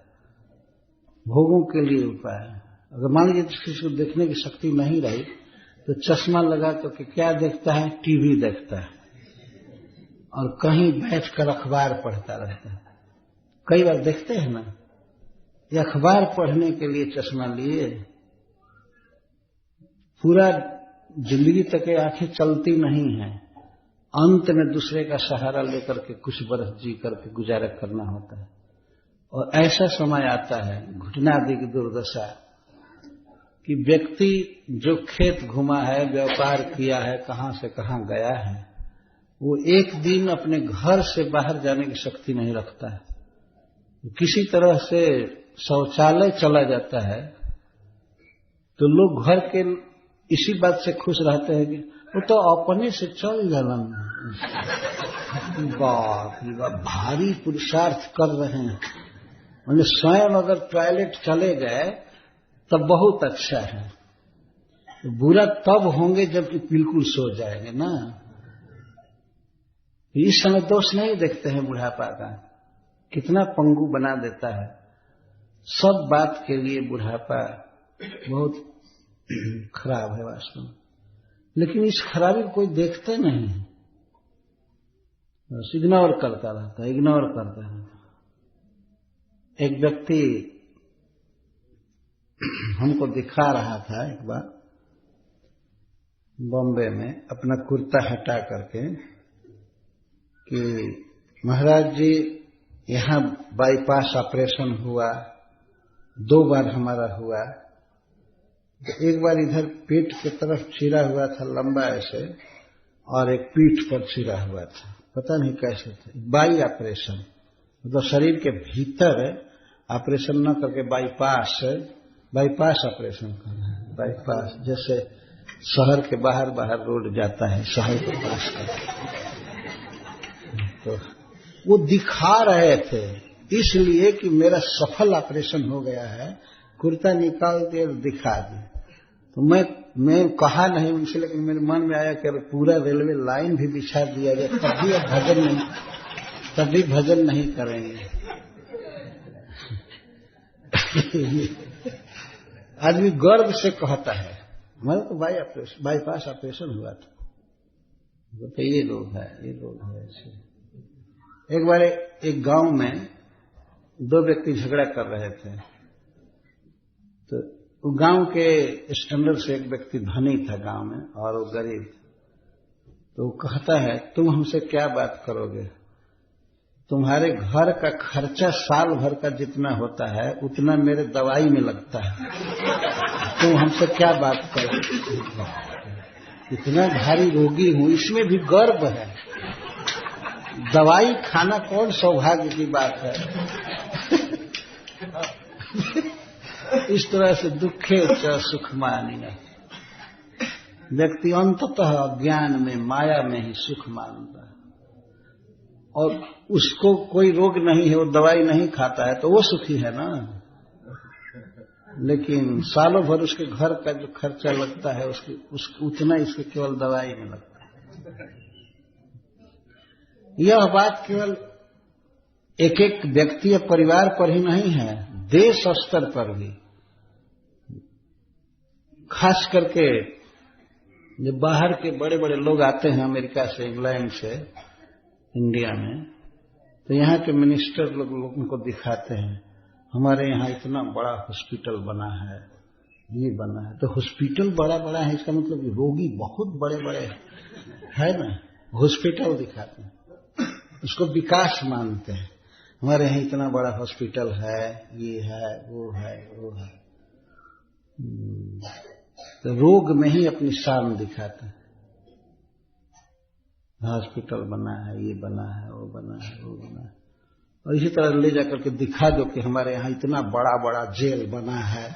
भोगों के लिए उपाय। अगर मान लीजिए किसी को देखने की शक्ति नहीं रही तो चश्मा लगा तो क्या देखता है? टीवी देखता है और कहीं बैठकर अखबार पढ़ता रहता है। कई बार देखते हैं ना, ये अखबार पढ़ने के लिए चश्मा लिए, पूरा जिंदगी तक आंखें चलती नहीं है, अंत में दूसरे का सहारा लेकर के कुछ बरस जी करके गुजारा करना होता है। और ऐसा समय आता है, घुटना आदि की दुर्दशा, कि व्यक्ति जो खेत घुमा है, व्यापार किया है, कहां से कहां गया है, वो एक दिन अपने घर से बाहर जाने की शक्ति नहीं रखता है। किसी तरह से शौचालय चला जाता है तो लोग घर के इसी बात से खुश रहते हैं कि वो तो अपने से चल गलन। बाप रे बाप, भारी पुरुषार्थ कर रहे हैं। मतलब स्वयं अगर टॉयलेट चले गए तब बहुत अच्छा है, बुरा तब होंगे जब बिल्कुल सो जाएंगे ना। इस समय दोष नहीं देखते हैं बुढ़ापा का, कितना पंगु बना देता है। सब बात के लिए बुढ़ापा बहुत खराब है वास्तव में, लेकिन इस खराबी को कोई देखते नहीं है, बस इग्नोर करता रहता है, इग्नोर करता रहता है। एक व्यक्ति हमको दिखा रहा था एक बार बॉम्बे में, अपना कुर्ता हटा करके, कि महाराज जी यहां बाईपास ऑपरेशन हुआ, 2 बार हमारा हुआ। तो एक बार इधर पेट की तरफ चिरा हुआ था लंबा ऐसे, और एक पीठ पर चिरा हुआ था, पता नहीं कैसे था। बाई ऑपरेशन, मतलब शरीर के भीतर ऑपरेशन न करके बाईपास ऑपरेशन करना है। बाईपास जैसे शहर के बाहर बाहर रोड जाता है, शहर के पास का। तो वो दिखा रहे थे इसलिए कि मेरा सफल ऑपरेशन हो गया है, कुर्ता निकाल के दिखा दी। तो मैं कहा नहीं उनसे, लेकिन मेरे मन में आया कि अगर पूरा रेलवे लाइन भी बिछा दिया जाए तभी भजन नहीं करेंगे। आदमी गर्व से कहता है हमारा तो बाईपास ऑपरेशन हुआ था। तो ये लोग है ऐसे। एक बार एक गांव में 2 व्यक्ति झगड़ा कर रहे थे, तो गांव के स्टैंडर्ड से एक व्यक्ति धनी था गांव में और वो गरीब। तो वो कहता है तुम हमसे क्या बात करोगे, तुम्हारे घर का खर्चा साल भर का जितना होता है उतना मेरे दवाई में लगता है, तुम हमसे क्या बात करोगे। इतना भारी रोगी हूं, इसमें भी गर्व है। दवाई खाना कौन सौभाग्य की बात है। इस तरह से दुखे च सुख मानिया, व्यक्ति अंततः ज्ञान में माया में ही सुख मानता है, और उसको कोई रोग नहीं है, वो दवाई नहीं खाता है तो वो सुखी है ना। लेकिन सालों भर उसके घर का जो खर्चा लगता है उतना इसके केवल दवाई में लगता है। यह बात केवल एक एक व्यक्ति या परिवार पर ही नहीं है, देश स्तर पर भी। खास करके जो बाहर के बड़े बड़े लोग आते हैं अमेरिका से, इंग्लैंड से इंडिया में, तो यहाँ के मिनिस्टर लोग उनको दिखाते हैं हमारे यहाँ इतना बड़ा हॉस्पिटल बना है, ये बना है। तो हॉस्पिटल बड़ा बड़ा है इसका मतलब रोगी बहुत बड़े बड़े है ना, हॉस्पिटल दिखाते हैं, उसको विकास मानते हैं। हमारे यहाँ इतना बड़ा हॉस्पिटल है, ये है वो है वो है। तो रोग में ही अपनी शान दिखाते हैं, हॉस्पिटल बना है, ये बना है, वो बना है, वो बना है। और इसी तरह ले जाकर के दिखा दो कि हमारे यहाँ इतना बड़ा बड़ा जेल बना है,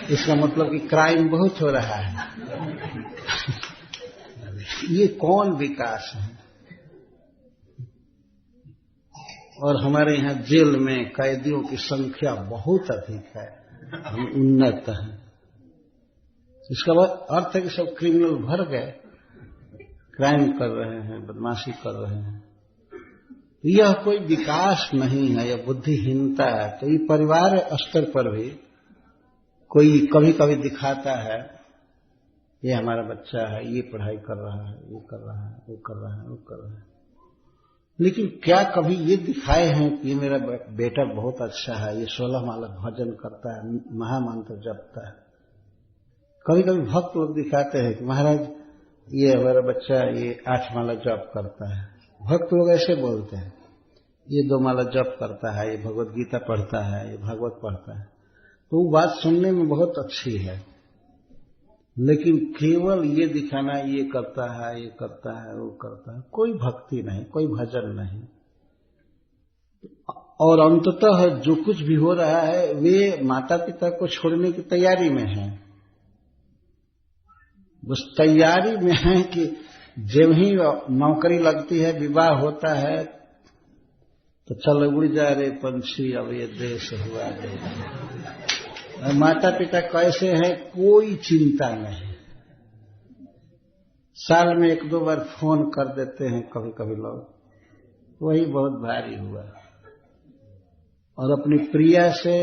इसका मतलब कि क्राइम बहुत हो रहा है। ये कौन विकास है। और हमारे यहाँ जेल में कैदियों की संख्या बहुत अधिक है, हम उन्नत हैं। इसका अर्थ है कि सब क्रिमिनल भर गए, क्राइम कर रहे हैं, बदमाशी कर रहे हैं। यह कोई विकास नहीं है, यह बुद्धिहीनता है। तो ये परिवार स्तर पर भी कोई कभी कभी दिखाता है, ये हमारा बच्चा है, ये पढ़ाई कर रहा है, ये कर रहा है, वो कर रहा है, वो कर रहा है, लेकिन क्या कभी ये दिखाए हैं कि ये मेरा बेटा बहुत अच्छा है, ये 16 माला भजन करता है, महामंत्र जपता है। कभी कभी भक्त लोग दिखाते हैं कि महाराज ये हमारा बच्चा ये 8 माला जप करता है। भक्त लोग ऐसे बोलते हैं, ये 2 माला जप करता है, ये भगवत गीता पढ़ता है, ये भागवत पढ़ता है। तो वो बात सुनने में बहुत अच्छी है, लेकिन केवल ये दिखाना ये करता है, ये करता है, वो करता है, कोई भक्ति नहीं, कोई भजन नहीं। और अंततः जो कुछ भी हो रहा है वे माता पिता को छोड़ने की तैयारी में है। बस तैयारी में है कि जब ही नौकरी लगती है, विवाह होता है, तो चल उड़ जा रे पंछी अब ये देश हुआ रे। माता पिता कैसे हैं कोई चिंता नहीं, साल में 1-2 बार फोन कर देते हैं कभी कभी लोग, वही बहुत भारी हुआ। और अपनी प्रिया से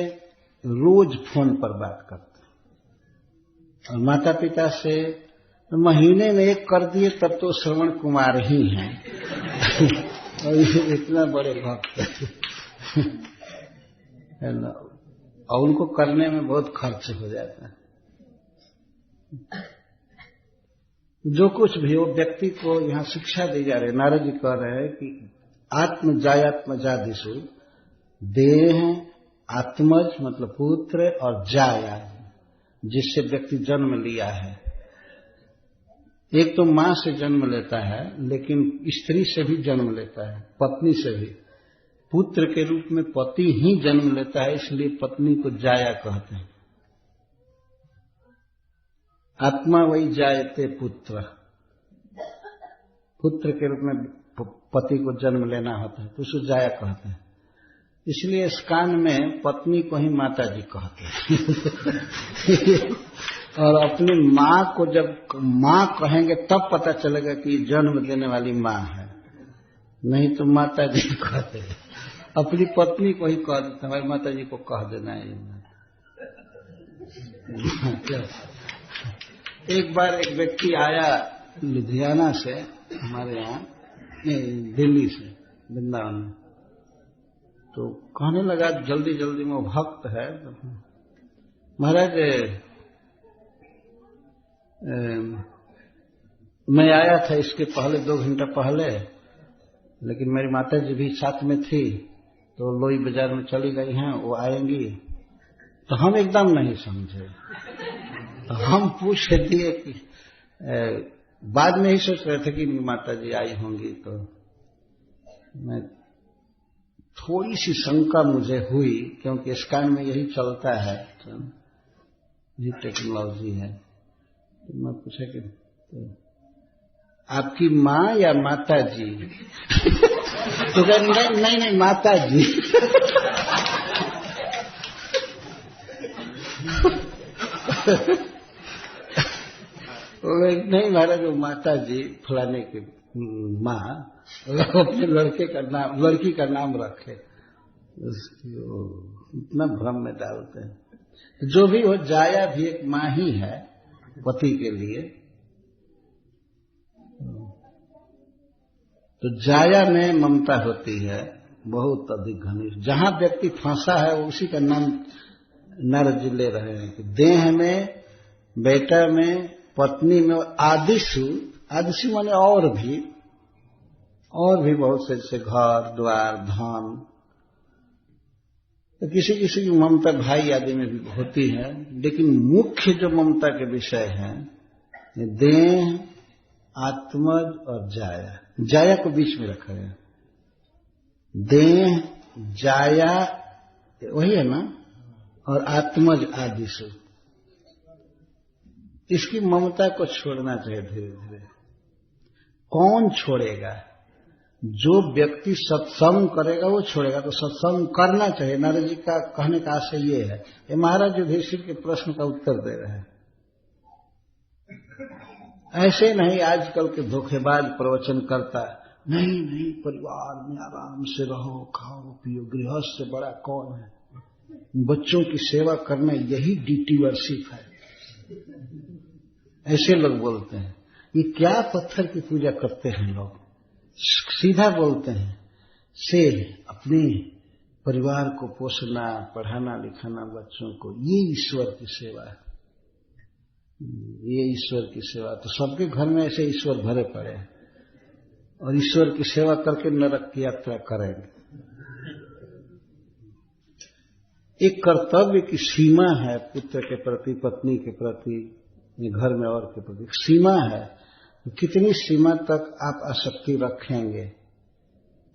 रोज फोन पर बात करते हैं। और माता पिता से महीने में 1 कर दिए तब तो श्रवण कुमार ही हैं। और ये इतना बड़े भक्त है ना, और उनको करने में बहुत खर्च हो जाता है। जो कुछ भी हो, व्यक्ति को यहाँ शिक्षा दी जा रही है। नारद जी कह रहे हैं कि आत्मजायात्मजादिषु देह, आत्मज मतलब पुत्र, और जाया जिससे व्यक्ति जन्म लिया है। एक तो मां से जन्म लेता है, लेकिन स्त्री से भी जन्म लेता है, पत्नी से भी। पुत्र के रूप में पति ही जन्म लेता है, इसलिए पत्नी को जाया कहते हैं। आत्मा वही जायते पुत्र, पुत्र के रूप में पति को जन्म लेना होता है, तो उसको जाया कहते हैं। इसलिए स्कान में पत्नी को ही माता जी कहते हैं। और अपनी माँ को जब माँ कहेंगे तब पता चलेगा कि जन्म देने वाली माँ है, नहीं तो माता जी कहते हैं। अपनी पत्नी को ही कह देते, हमारी माता जी को कह देना है। एक बार एक व्यक्ति आया लुधियाना से, हमारे यहाँ दिल्ली से वृंदावन में, तो कहने लगा जल्दी जल्दी में, वो भक्त है, महाराज मैं आया था इसके पहले 2 घंटा पहले, लेकिन मेरी माता जी भी साथ में थी, तो लोई बाजार में चली गई हैं, वो आएंगी। तो हम एकदम नहीं समझे, तो हम पूछ दिए कि बाद में ही सोच रहे थे कि माता जी आई होंगी, तो मैं थोड़ी सी शंका मुझे हुई, क्योंकि स्कैन में यही चलता है, तो ये टेक्नोलॉजी है। तो मैं पूछा कि तो आपकी माँ या माता जी? तो कह नहीं माता जी। नहीं महाराज, वो माता जी फलाने की माँ, अपने लड़की का नाम रखे, इतना भ्रम में डालते हैं। जो भी हो, जाया भी एक माँ ही है पति के लिए। तो जाया में ममता होती है बहुत अधिक घनिष्ठ। जहां व्यक्ति फंसा है उसी का नाम नारद जी ले रहे हैं कि देह में, बेटा में, पत्नी में, आदिशु। आदिशु माने और भी बहुत से, जैसे घर द्वार धन। तो किसी किसी की ममता भाई आदि में भी होती है, लेकिन मुख्य जो ममता के विषय है देह, आत्मज और जाया। जाया को बीच में रखा गया। देह, जाया वही है ना, और आत्मज आदिशु। इसकी ममता को छोड़ना चाहिए धीरे धीरे। कौन छोड़ेगा? जो व्यक्ति सत्संग करेगा वो छोड़ेगा, तो सत्संग करना चाहिए। नारद जी का कहने का आशय ये है। ये महाराज युधिष्ठिर के प्रश्न का उत्तर दे रहे हैं। ऐसे नहीं आजकल के धोखेबाज प्रवचन करता है, नहीं परिवार में आराम से रहो, खाओ पियो, गृहस्थ से बड़ा कौन है, बच्चों की सेवा करना यही ड्यूटी वर्शिप है। ऐसे लोग बोलते हैं। ये क्या पत्थर की पूजा करते हैं लोग। सीधा बोलते हैं, से अपने परिवार को पोषना, पढ़ाना लिखाना बच्चों को, ये ईश्वर की सेवा है, ये ईश्वर की सेवा। तो सबके घर में ऐसे ईश्वर भरे पड़े हैं और ईश्वर की सेवा करके नरक की यात्रा करेंगे। एक कर्तव्य की सीमा है, पुत्र के प्रति, पत्नी के प्रति, घर में और के प्रति सीमा है। कितनी सीमा तक आप आसक्ति रखेंगे।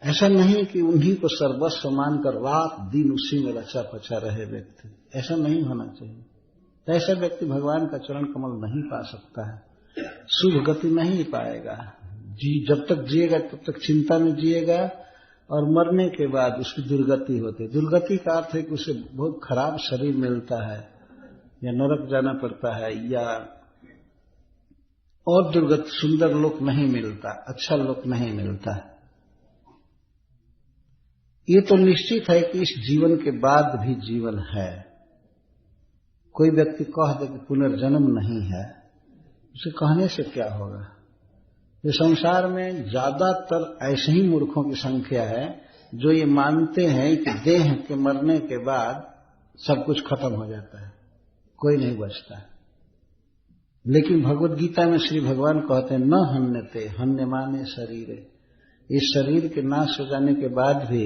ऐसा नहीं कि उन्हीं को सर्वस्व मानकर रात दिन उसी में रचा पचा रहे व्यक्ति, ऐसा नहीं होना चाहिए। तो ऐसा व्यक्ति भगवान का चरण कमल नहीं पा सकता है, शुभ गति नहीं पाएगा। जब तक जिएगा तब तक चिंता में जिएगा और मरने के बाद उसकी दुर्गति होती है। दुर्गति का अर्थ है कि उसे बहुत खराब शरीर मिलता है, या नरक जाना पड़ता है, या और दुर्गत सुंदर लोक नहीं मिलता, अच्छा लोक नहीं मिलता। ये तो निश्चित है कि इस जीवन के बाद भी जीवन है। कोई व्यक्ति कह दे कि पुनर्जन्म नहीं है, उसे कहने से क्या होगा। ये संसार में ज्यादातर ऐसे ही मूर्खों की संख्या है जो ये मानते हैं कि देह के मरने के बाद सब कुछ खत्म हो जाता है, कोई नहीं बचता है। लेकिन भगवत गीता में श्री भगवान कहते हैं, न हन्यते, हन्य माने शरीरे। इस शरीर के नाश हो जाने के बाद भी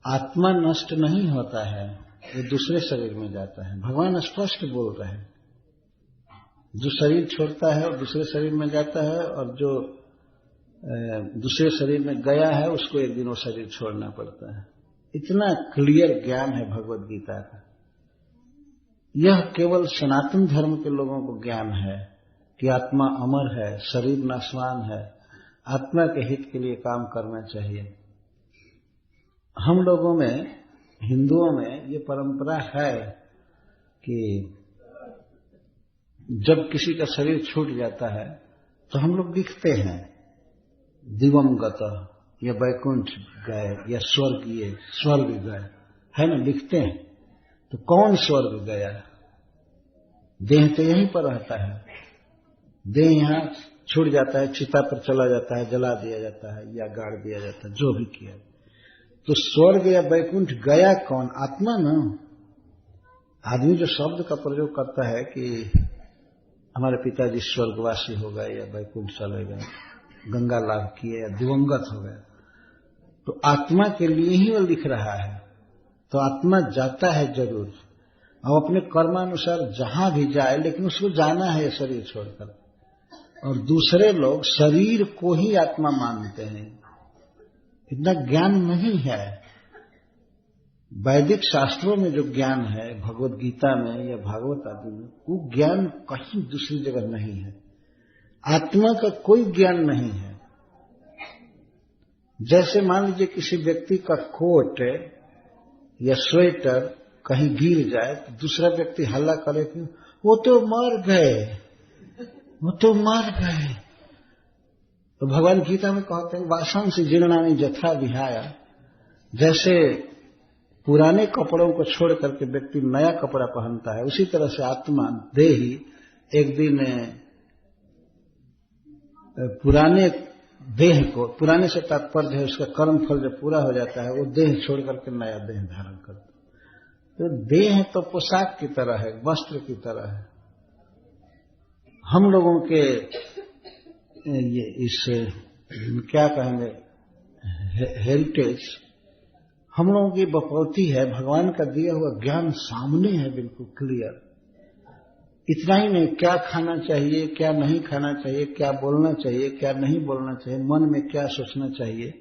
आत्मा नष्ट नहीं होता है, वो दूसरे शरीर में जाता है। भगवान स्पष्ट बोल रहे हैं, जो शरीर छोड़ता है और दूसरे शरीर में जाता है, और जो दूसरे शरीर में गया है उसको एक दिन वो शरीर छोड़ना पड़ता है। इतना क्लियर ज्ञान है भगवत गीता का। यह केवल सनातन धर्म के लोगों को ज्ञान है कि आत्मा अमर है, शरीर नाशवान है, आत्मा के हित के लिए काम करना चाहिए। हम लोगों में, हिंदुओं में ये परंपरा है कि जब किसी का शरीर छूट जाता है तो हम लोग लिखते हैं दिवंगत, या वैकुंठ गए, या स्वर्ग गए, है ना, लिखते हैं। तो कौन स्वर्ग गया? देह तो यहीं पर रहता है, देह यहां छूट जाता है, चिता पर चला जाता है, जला दिया जाता है या गाड़ दिया जाता है, जो भी किया। तो स्वर्ग या वैकुंठ गया कौन? आत्मा ना। आदमी जो शब्द का प्रयोग करता है कि हमारे पिताजी स्वर्गवासी हो गए या वैकुंठ चले गए, गंगा लाभ किए या दिवंगत हो गए, तो आत्मा के लिए ही वो लिख रहा है। तो आत्मा जाता है जरूर, और अपने कर्मानुसार जहां भी जाए, लेकिन उसको जाना है शरीर छोड़कर। और दूसरे लोग शरीर को ही आत्मा मानते हैं, इतना ज्ञान नहीं है। वैदिक शास्त्रों में जो ज्ञान है, भगवत गीता में या भागवत आदि में, वो ज्ञान कहीं दूसरी जगह नहीं है। आत्मा का कोई ज्ञान नहीं है। जैसे मान लीजिए किसी व्यक्ति का कोट या स्वेटर कहीं गिर जाए तो दूसरा व्यक्ति हल्ला करे कि वो तो मर गए, वो तो मर गए। तो भगवान गीता में कहते हैं वासंसी जीर्णानि यथा विहाय। जैसे पुराने कपड़ों को छोड़ करके व्यक्ति नया कपड़ा पहनता है, उसी तरह से आत्मा देही एक दिन पुराने देह को, पुराने से तात्पर्य है उसका कर्म फल जब पूरा हो जाता है, वो देह छोड़ करके नया देह धारण करता है। तो देह तो पोशाक की तरह है, वस्त्र की तरह है। हम लोगों के ये इस क्या कहेंगे हेरिटेज, हम लोगों की बपौती है, भगवान का दिया हुआ ज्ञान सामने है बिल्कुल क्लियर। इतना ही नहीं, क्या खाना चाहिए, क्या नहीं खाना चाहिए, क्या बोलना चाहिए, क्या नहीं बोलना चाहिए, मन में क्या सोचना चाहिए,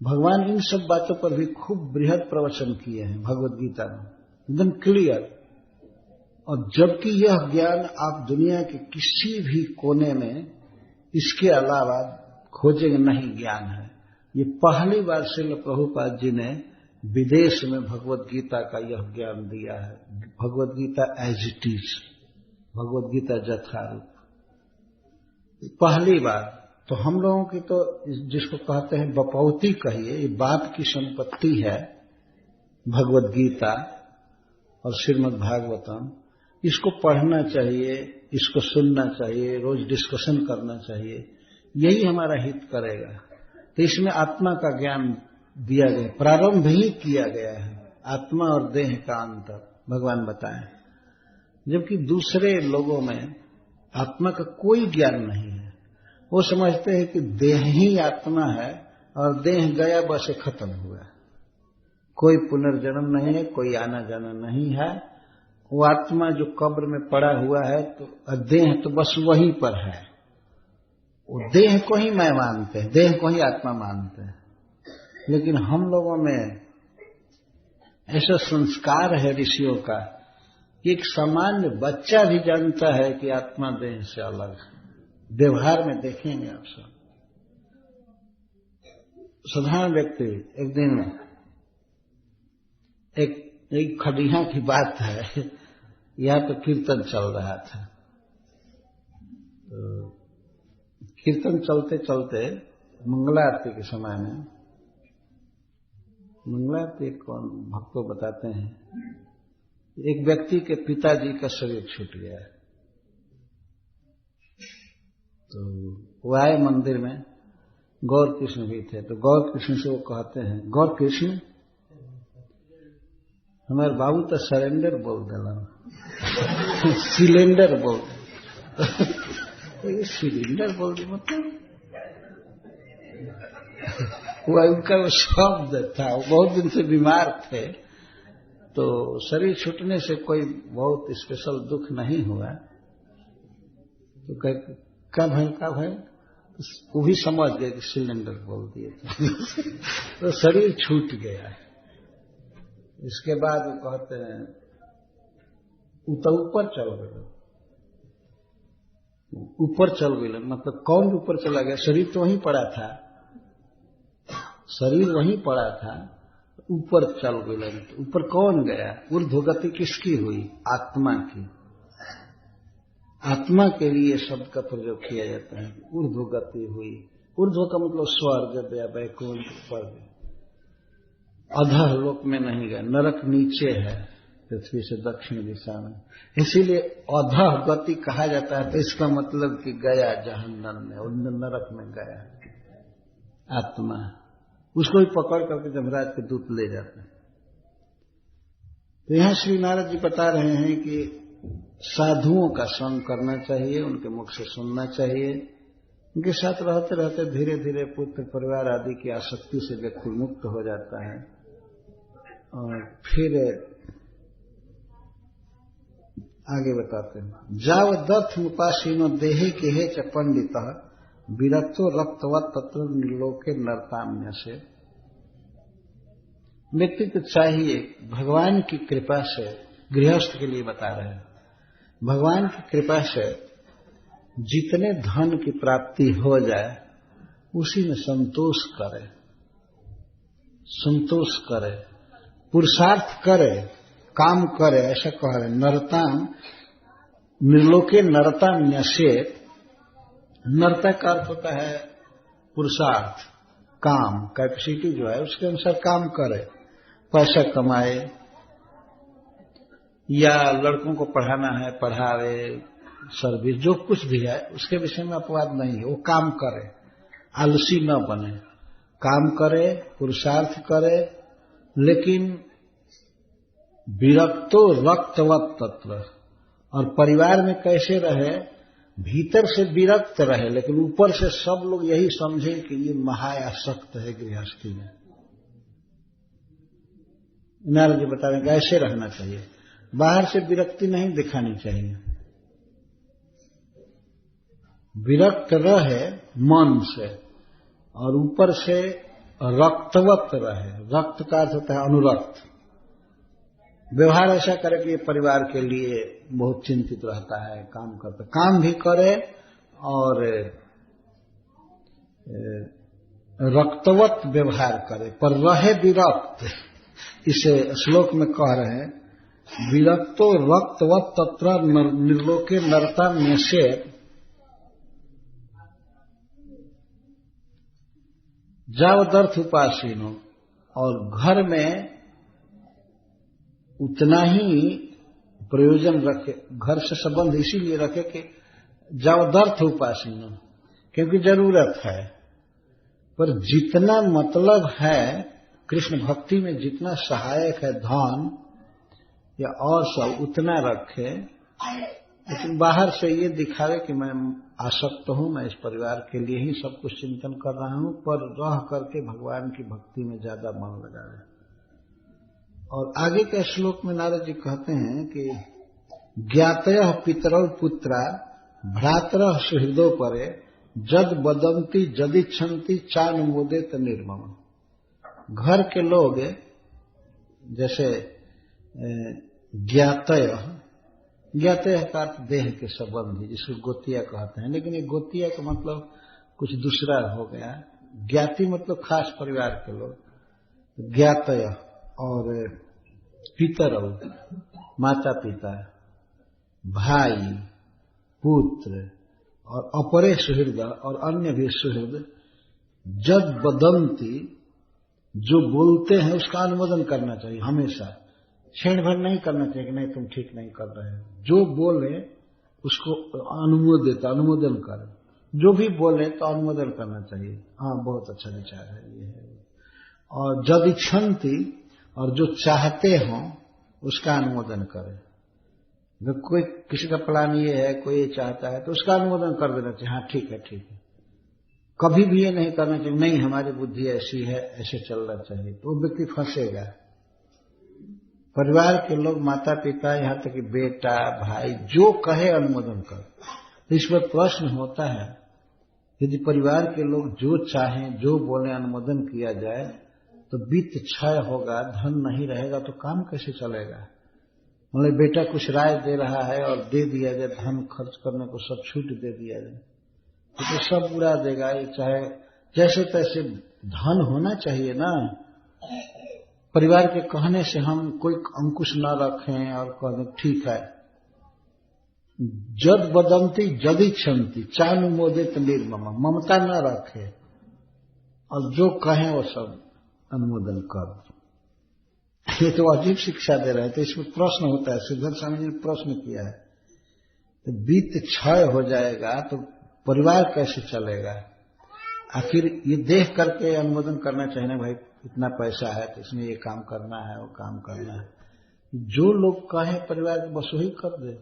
भगवान इन सब बातों पर भी खूब बृहद प्रवचन किए हैं भगवत गीता में, एकदम क्लियर। और जबकि यह ज्ञान आप दुनिया के किसी भी कोने में इसके अलावा खोजेंगे नहीं ज्ञान है। ये पहली बार श्रील प्रभुपाद जी ने विदेश में भगवत गीता का यह ज्ञान दिया है। Bhagavad Gita as it is, Bhagavad Gita यथारूप, पहली बार। तो हम लोगों की तो जिसको कहते हैं बपौती कहिए, ये बाप की संपत्ति है भगवत गीता और श्रीमद् भागवतम। इसको पढ़ना चाहिए, इसको सुनना चाहिए, रोज डिस्कशन करना चाहिए, यही हमारा हित करेगा। तो इसमें आत्मा का ज्ञान दिया गया, प्रारंभ ही किया गया है आत्मा और देह का अंतर भगवान बताएं, जबकि दूसरे लोगों में आत्मा का कोई ज्ञान नहीं है। वो समझते हैं कि देह ही आत्मा है और देह गया बस खत्म हुआ, कोई पुनर्जन्म नहीं है, कोई आना जाना नहीं है। वो आत्मा जो कब्र में पड़ा हुआ है तो देह तो बस वहीं पर है। वो देह को ही मैं मानते हैं, देह को ही आत्मा मानते हैं। लेकिन हम लोगों में ऐसा संस्कार है ऋषियों का कि एक सामान्य बच्चा भी जानता है कि आत्मा देह से अलग है। व्यवहार में देखेंगे आप सब, साधारण व्यक्ति एक दिन एक खड़िया की बात है, यहाँ पे कीर्तन चल रहा था। तो कीर्तन चलते चलते मंगलारती के समय में, मंगलारती कौन भक्तों बताते हैं, एक व्यक्ति के पिताजी का शरीर छूट गया है। तो वो आए मंदिर में, गौर कृष्ण भी थे। तो गौर कृष्ण से वो कहते हैं, गौर कृष्ण हमारे बाबू तो सरेंडर बोल देना, सिलेंडर बोल दे। ये सिलेंडर बोल दे मतलब वो उनका वो शब्द था। वो बहुत दिन से बीमार थे, तो शरीर छूटने से कोई बहुत स्पेशल दुख नहीं हुआ। तो कब है वो भी समझ गए कि सिलेंडर बोल दिए थे। तो शरीर छूट गया। इसके बाद वो कहते हैं तो ऊपर चल गए, ऊपर चल गए मतलब कौन ऊपर चला गया? शरीर तो वहीं पड़ा था, शरीर वहीं पड़ा था, ऊपर चल गए। ऊपर कौन गया? ऊर्ध्वगति किसकी हुई? आत्मा की। आत्मा के लिए शब्द का प्रयोग किया जाता है, ऊर्ध्वगति हुई। ऊर्ध्व का मतलब स्वर्ग या वैकुंठ पर, अधः लोक में नहीं गए। नरक नीचे है पृथ्वी से दक्षिण दिशा में, इसीलिए अधः गति कहा जाता है। तो इसका मतलब कि गया जहन्नम में और नरक में गया आत्मा। उसको भी पकड़ करके जमराज के दूत ले जाते हैं। तो यहां श्री नारद जी बता रहे हैं कि साधुओं का संग करना चाहिए, उनके मुख से सुनना चाहिए। उनके साथ रहते रहते धीरे धीरे पुत्र परिवार आदि की आसक्ति से व्यक्ति मुक्त हो जाता है। और फिर आगे बताते हैं, जाव दत्थ उपासीनो देहे के हे च पंडित विरक्तो रक्तवत तत्र निर्लोके नरताम्य से। व्यक्ति को चाहिए भगवान की कृपा से, गृहस्थ के लिए बता रहे हैं, भगवान की कृपा से जितने धन की प्राप्ति हो जाए उसी में संतोष करे, संतोष करे, पुरुषार्थ करे, काम करे। ऐसा कह रहे नरताम निर्लोके नरता न्यसेत। नरता का अर्थ होता है पुरुषार्थ, काम, कैपेसिटी जो है उसके अनुसार काम करे, पैसा कमाए, या लड़कों को पढ़ाना है पढ़ावे, सर्विस जो कुछ भी है उसके विषय में अपवाद नहीं है। वो काम करे, आलसी न बने, काम करे, पुरुषार्थ करे, लेकिन विरक्तो रक्तवत तत्व। और परिवार में कैसे रहे? भीतर से विरक्त रहे, लेकिन ऊपर से सब लोग यही समझें कि ये महायासक्त है गृहस्थी में। नारद जी बता रहे हैं ऐसे रहना चाहिए, बाहर से विरक्ति नहीं दिखानी चाहिए। विरक्त रहे मन से और ऊपर से रक्तवत रहे। रक्त का अर्थ होता है अनुरक्त। व्यवहार ऐसा करे कि ये परिवार के लिए बहुत चिंतित रहता है, काम करता, काम भी करे और रक्तवत व्यवहार करे, पर रहे विरक्त। इसे श्लोक में कह रहे हैं, विरक्तो रक्तवत तत्र निर्लोके नरता में से जावदर्थ उपासीनो, और घर में उतना ही प्रयोजन रखे, घर से संबंध इसीलिए रखे कि जावदर्थ उपासीनो, क्योंकि जरूरत है। पर जितना मतलब है कृष्ण भक्ति में, जितना सहायक है धन या और सब, उतना रखे। लेकिन बाहर से ये दिखावे कि मैं आसक्त हूं, मैं इस परिवार के लिए ही सब कुछ चिंतन कर रहा हूं, पर रह करके भगवान की भक्ति में ज्यादा मन लगावे। और आगे के श्लोक में नारद जी कहते हैं कि ज्ञातयः पितरौ पुत्रा भ्रातरः सुहृदो परे जद बदंती जदिच्छन्ति चानुमोदेत निर्मम। घर के लोग जैसे ज्ञातयः का अर्थ देह के संबंधी, जिसको गोतिया कहते हैं, लेकिन ये गोतिया का मतलब कुछ दूसरा हो गया। ज्ञाति मतलब खास परिवार के लोग, ज्ञातयः। और पितरौ माता पिता, भाई पुत्र, और अपरे सुहृद और अन्य भी सुहृद, जद बदंती जो बोलते हैं उसका अनुमोदन करना चाहिए हमेशा। छेड़ भर नहीं करना चाहिए कि नहीं तुम ठीक नहीं कर रहे हो। जो बोले उसको अनुमोदन करें, जो भी बोले तो अनुमोदन करना चाहिए, हाँ बहुत अच्छा विचार है ये है। और जद इच्छन्ति, और जो चाहते हों उसका अनुमोदन करें। जब कोई किसी का प्लान ये है, कोई ये चाहता है, तो उसका अनुमोदन कर देना चाहिए, हाँ ठीक है ठीक है। कभी भी ये नहीं करना चाहिए नहीं हमारी बुद्धि ऐसी है, ऐसे चलना चाहिए, तो वो व्यक्ति फंसेगा। परिवार के लोग, माता पिता, यहां तक कि बेटा भाई, जो कहे अनुमोदन कर। तो इस पर प्रश्न होता है, यदि परिवार के लोग जो चाहें, जो बोले, अनुमोदन किया जाए तो वित्त क्षय होगा, धन नहीं रहेगा, तो काम कैसे चलेगा। मतलब बेटा कुछ राय दे रहा है और दे दिया जाए, धन खर्च करने को सब छूट दे दिया जाए, तो सब उड़ा देगा। ये चाहे जैसे तैसे धन होना चाहिए ना। परिवार के कहने से हम कोई अंकुश न रखें और कह दें ठीक है। जद बदंती जदि क्षंति चानुमोदित निर्मम, ममता न रखे और जो कहें वो सब अनुमोदन कर। ये तो अजीब शिक्षा दे रहे हैं। तो इसमें प्रश्न होता है, सिद्धर स्वामी जी ने प्रश्न किया है, तो वित्त क्षय हो जाएगा तो परिवार कैसे चलेगा। आखिर ये देख करके अनुमोदन करना चाहिए ना, भाई इतना पैसा है तो इसमें ये काम करना है, वो काम करना है। जो लोग कहें परिवार के बस वही कर दे।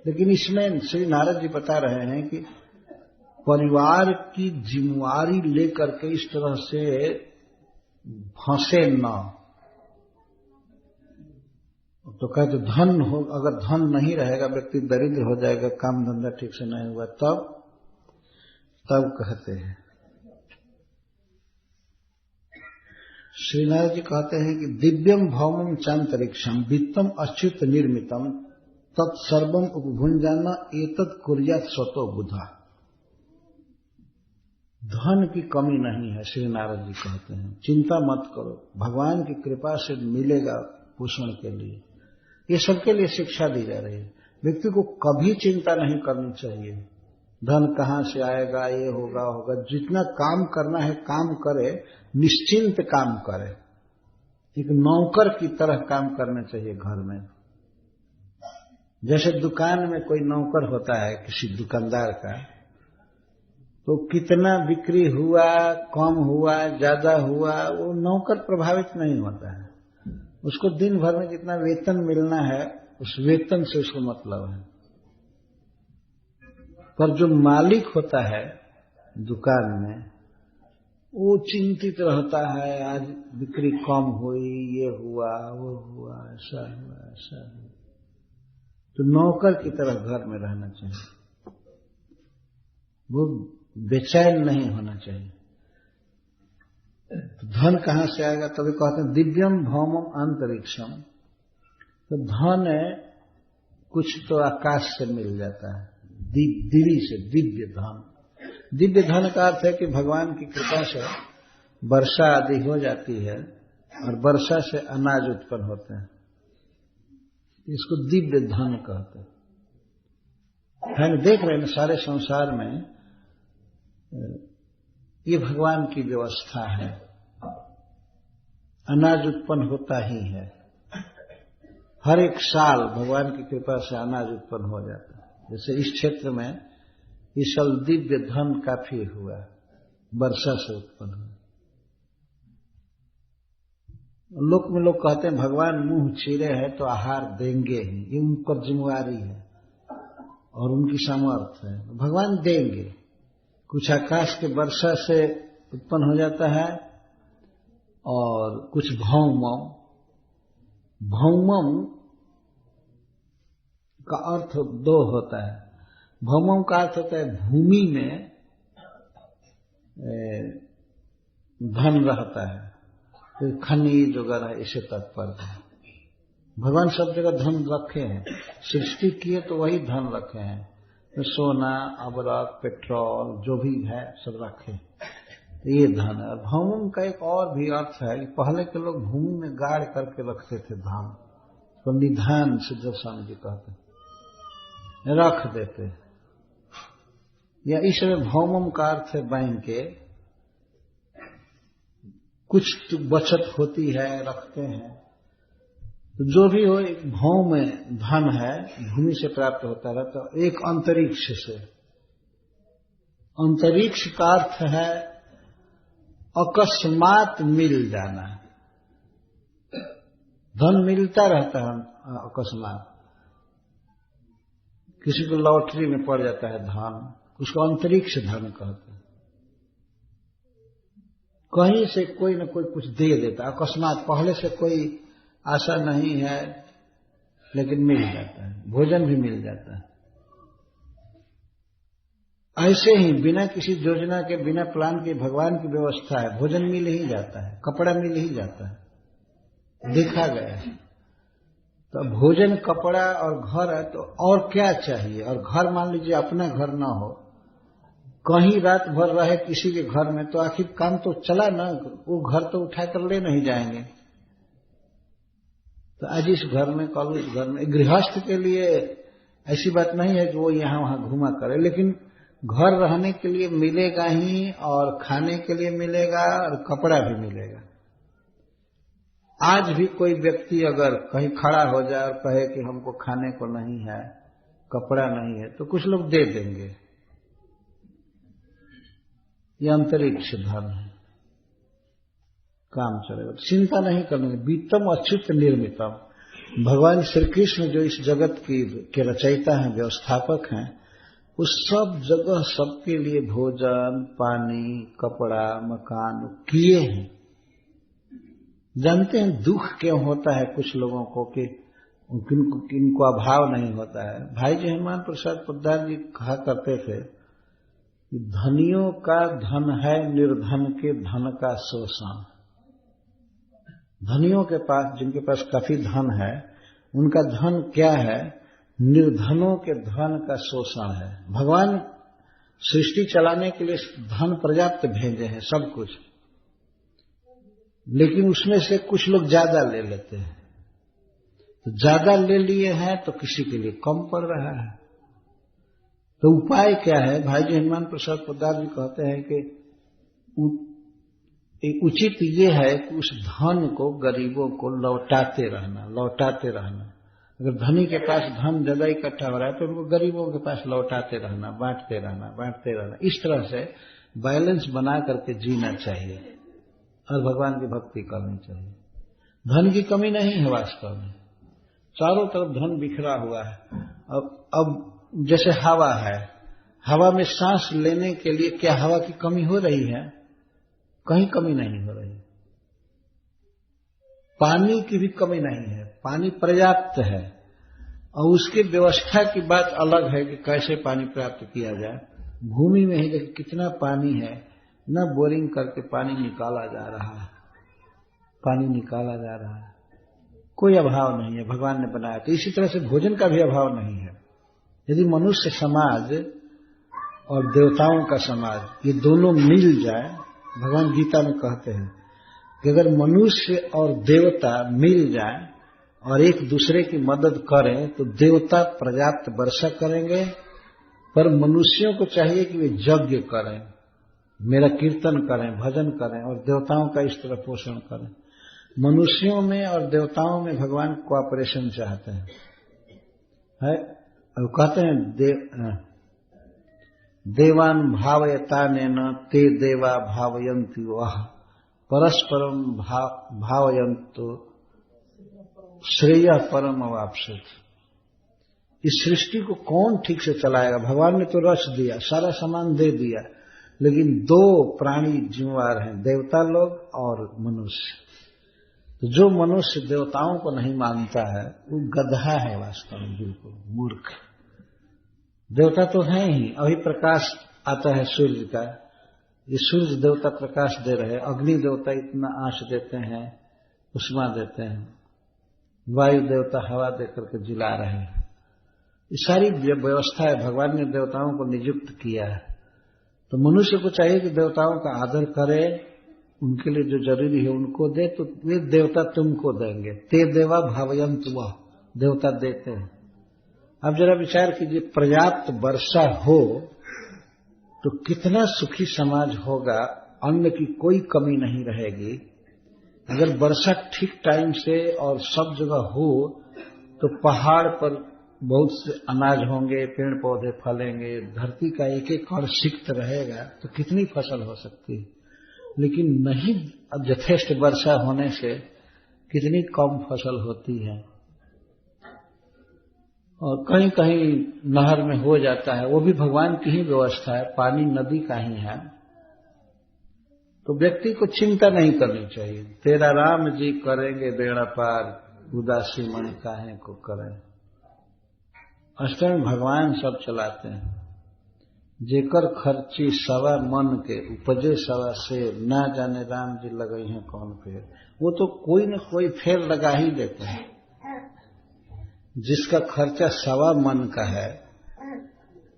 लेकिन इसमें श्री नारद जी बता रहे हैं कि परिवार की जिम्मेवारी लेकर के इस तरह से फंसे न। तो कहते धन हो, अगर धन नहीं रहेगा व्यक्ति दरिद्र हो जाएगा, काम धंधा ठीक से नहीं हुआ, तब कहते हैं। श्रीनाथ जी कहते हैं कि दिव्यम भौमम चांतरिक्षम वित्तम अच्युत निर्मितम तत्सर्वम उपभुंजाना एतत् कुर्यात् स्वतो बुधा। धन की कमी नहीं है, श्री नारद जी कहते हैं, चिंता मत करो, भगवान की कृपा से मिलेगा पोषण के लिए। ये सबके लिए शिक्षा दी जा रही है। व्यक्ति को कभी चिंता नहीं करनी चाहिए, धन कहां से आएगा, ये होगा होगा। जितना काम करना है काम करे, निश्चिंत काम करे, एक नौकर की तरह काम करना चाहिए घर में। जैसे दुकान में कोई नौकर होता है किसी दुकानदार का, तो कितना बिक्री हुआ, कम हुआ, ज्यादा हुआ, वो नौकर प्रभावित नहीं होता है। उसको दिन भर में जितना वेतन मिलना है उस वेतन से उसको मतलब है। पर जो मालिक होता है दुकान में, वो चिंतित रहता है, आज बिक्री कम हुई, ये हुआ, वो हुआ, ऐसा हुआ, ऐसा हुआ। तो नौकर की तरह घर में रहना चाहिए, वो बेचैन नहीं होना चाहिए। तो धन कहां से आएगा, तभी कहते हैं दिव्यम भौमम अंतरिक्षम। तो धन कुछ तो आकाश से मिल जाता है, दिव्य से, दिव्य धन। दिव्य धन का अर्थ है कि भगवान की कृपा से वर्षा आदि हो जाती है और वर्षा से अनाज उत्पन्न होते हैं, इसको दिव्य धन कहते हैं। हम देख रहे हैं सारे संसार में ये भगवान की व्यवस्था है, अनाज उत्पन्न होता ही है। हर एक साल भगवान की कृपा से अनाज उत्पन्न हो जाता है। जैसे इस क्षेत्र में इस साल दिव्य धन काफी हुआ, वर्षा से उत्पन्न हुआ। लोक में लोग कहते हैं भगवान मुंह चीरे है तो आहार देंगे ही, ये उनकी जिम्मेवारी है और उनकी सामर्थ्य है। भगवान देंगे। कुछ आकाश के वर्षा से उत्पन्न हो जाता है और कुछ भौमम। भौमम का अर्थ दो होता है। भौमम का अर्थ होता है भूमि में धन रहता है, खनिज वगैरह इसे तात्पर्य है। भगवान सब जगह धन रखे हैं, सृष्टि किए तो वही धन रखे हैं। तो सोना, अबरक, पेट्रोल जो भी है सब रखे, तो ये धन है। भौम का एक और भी अर्थ है कि पहले के लोग भूमि में गाड़ करके रखते थे धन, तो निधान सिद्ध स्वामी जी कहते रख देते। या इसमें भौमम का अर्थ है बैंक के, कुछ तो बचत होती है, रखते हैं। तो जो भी हो, एक भौम में धन है, भूमि से प्राप्त होता रहता। तो एक अंतरिक्ष से, अंतरिक्ष का अर्थ है अकस्मात मिल जाना। धन मिलता रहता है अकस्मात, किसी को लॉटरी में पड़ जाता है धन, उसको अंतरिक्ष धन कहते हैं। कहीं से कोई न कोई कुछ दे देता, अकस्मात, पहले से कोई आशा नहीं है लेकिन मिल जाता है। भोजन भी मिल जाता है। ऐसे ही बिना किसी योजना के, बिना प्लान के भगवान की व्यवस्था है, भोजन मिल ही जाता है, कपड़ा मिल ही जाता है, देखा गया है। तो भोजन, कपड़ा और घर है तो और क्या चाहिए। और घर मान लीजिए अपना घर ना हो, कहीं रात भर रहे किसी के घर में, तो आखिर काम तो चला ना, वो घर तो उठा कर ले नहीं जाएंगे। तो आज इस घर में, कल उस घर में। गृहस्थ के लिए ऐसी बात नहीं है कि वो यहां वहां घुमा करे, लेकिन घर रहने के लिए मिलेगा ही, और खाने के लिए मिलेगा, और कपड़ा भी मिलेगा। आज भी कोई व्यक्ति अगर कहीं खड़ा हो जाए और कहे कि हमको खाने को नहीं है, कपड़ा नहीं है, तो कुछ लोग दे देंगे। ये अंतरिक्ष धन है, काम चलेगा, चिंता नहीं करनी। वित्तम अच्युत निर्मितम। भगवान श्री कृष्ण जो इस जगत के रचयिता हैं, व्यवस्थापक हैं, उस सब जगह सबके लिए भोजन, पानी, कपड़ा, मकान किए हैं। जानते हैं दुख क्यों होता है कुछ लोगों को कि इनको अभाव नहीं होता है। भाई जी हनुमान प्रसाद पोद्दार जी कहा करते थे, धनियों का धन है निर्धन के धन का शोषण। धनियों के पास, जिनके पास काफी धन है, उनका धन क्या है? निर्धनों के धन का शोषण है। भगवान सृष्टि चलाने के लिए धन पर्याप्त भेजे हैं, सब कुछ, लेकिन उसमें से कुछ लोग ज्यादा ले लेते हैं। तो ज्यादा ले लिए हैं तो किसी के लिए कम पड़ रहा है। तो उपाय क्या है? भाई जी हनुमान प्रसाद पोद्दार जी कहते हैं कि उचित ये है कि उस धन को गरीबों को लौटाते रहना। अगर धनी के पास धन ज्यादा इकट्ठा हो रहा है तो उनको गरीबों के पास लौटाते रहना, बांटते रहना। इस तरह से बैलेंस बना करके जीना चाहिए और भगवान की भक्ति करनी चाहिए। धन की कमी नहीं है वास्तव में, चारों तरफ धन बिखरा हुआ है। अब जैसे हवा है, हवा में सांस लेने के लिए क्या हवा की कमी हो रही है? कहीं कमी नहीं हो रही। पानी की भी कमी नहीं है, पानी पर्याप्त है। और उसकी व्यवस्था की बात अलग है कि कैसे पानी प्राप्त किया जाए। भूमि में ही देखिए कितना पानी है, न बोरिंग करके पानी निकाला जा रहा है, कोई अभाव नहीं है, भगवान ने बनाया। तो इसी तरह से भोजन का भी अभाव नहीं है। यदि मनुष्य समाज और देवताओं का समाज, ये दोनों मिल जाए। भगवान गीता में कहते हैं कि अगर मनुष्य और देवता मिल जाए और एक दूसरे की मदद करें तो देवता पर्याप्त वर्षा करेंगे, पर मनुष्यों को चाहिए कि वे यज्ञ करें, मेरा कीर्तन करें, भजन करें और देवताओं का इस तरह पोषण करें। मनुष्यों में और देवताओं में भगवान कोऑपरेशन चाहते हैं, है? और कहते हैं देवान भावयतानेन ते देवा भावयन्ति वह परस्परम भावयन्तु श्रेय परम अवाप्स्यति। इस सृष्टि को कौन ठीक से चलाएगा? भगवान ने तो रच दिया, सारा सामान दे दिया, लेकिन दो प्राणी जिम्मेवार हैं, देवता लोग और मनुष्य। तो जो मनुष्य देवताओं को नहीं मानता है वो गधा है, वास्तव में बिल्कुल मूर्ख। देवता तो है ही, अभी प्रकाश आता है सूर्य का, ये सूर्य देवता प्रकाश दे रहे हैं, अग्नि देवता इतना आंच देते हैं, उष्मा देते हैं, वायु देवता हवा देकर के जिला रहे हैं। ये सारी व्यवस्था है, भगवान ने देवताओं को नियुक्त किया है। तो मनुष्य को चाहिए कि देवताओं का आदर करे, उनके लिए जो जरूरी है उनको दे, तो वे देवता तुमको देंगे। ते देवा भावयन्तु वह, देवता देते हैं। अब जरा विचार कीजिए, पर्याप्त वर्षा हो तो कितना सुखी समाज होगा, अन्न की कोई कमी नहीं रहेगी। अगर वर्षा ठीक टाइम से और सब जगह हो तो पहाड़ पर बहुत से अनाज होंगे, पेड़ पौधे फलेंगे, धरती का एक एक कण सिक्त रहेगा, तो कितनी फसल हो सकती है। लेकिन नहीं, अब यथेष्ट वर्षा होने से कितनी कम फसल होती है। और कहीं कहीं नहर में हो जाता है, वो भी भगवान की ही व्यवस्था है, पानी नदी का ही है। तो व्यक्ति को चिंता नहीं करनी चाहिए, तेरा राम जी करेंगे बेड़ा पार, उदासी मन काहे को करें। अष्टम में भगवान सब चलाते हैं। जेकर खर्ची सवा मन के उपजे सवा से, ना जाने राम जी लगे हैं कौन फेर। वो तो कोई न कोई फेर लगा ही देते हैं। जिसका खर्चा सवा मन का है,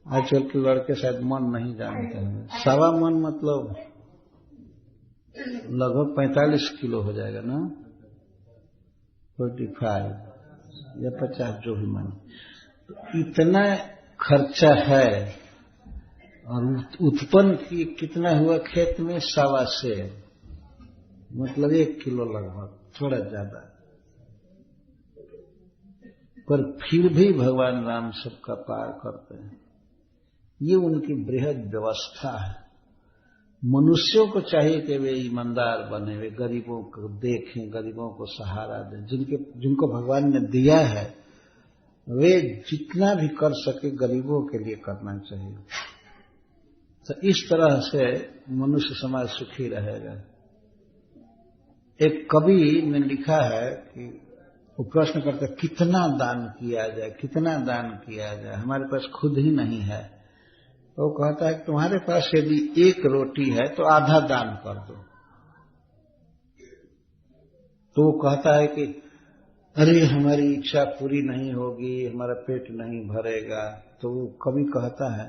आजकल के लड़के शायद मन नहीं जानते हैं, सवा मन मतलब लगभग 45 किलो हो जाएगा ना, 45 या 50 जो भी मन। तो इतना खर्चा है और उत्पन्न की कितना हुआ खेत में, सवा से, मतलब 1 किलो लगभग, थोड़ा ज्यादा। पर फिर भी भगवान राम सबका पार करते हैं। ये उनकी बृहद व्यवस्था है। मनुष्यों को चाहिए कि वे ईमानदार बने, वे गरीबों को देखें, गरीबों को सहारा दें। जिनको भगवान ने दिया है वे जितना भी कर सके गरीबों के लिए करना चाहिए। तो इस तरह से मनुष्य समाज सुखी रहेगा। एक कवि ने लिखा है कि वो प्रश्न करते कितना दान किया जाए, कितना दान किया जाए, हमारे पास खुद ही नहीं है। तो वो कहता है कि तुम्हारे पास यदि 1 रोटी है तो आधा दान कर दो। तो वो कहता है कि अरे हमारी इच्छा पूरी नहीं होगी, हमारा पेट नहीं भरेगा। तो वो कवि कहता है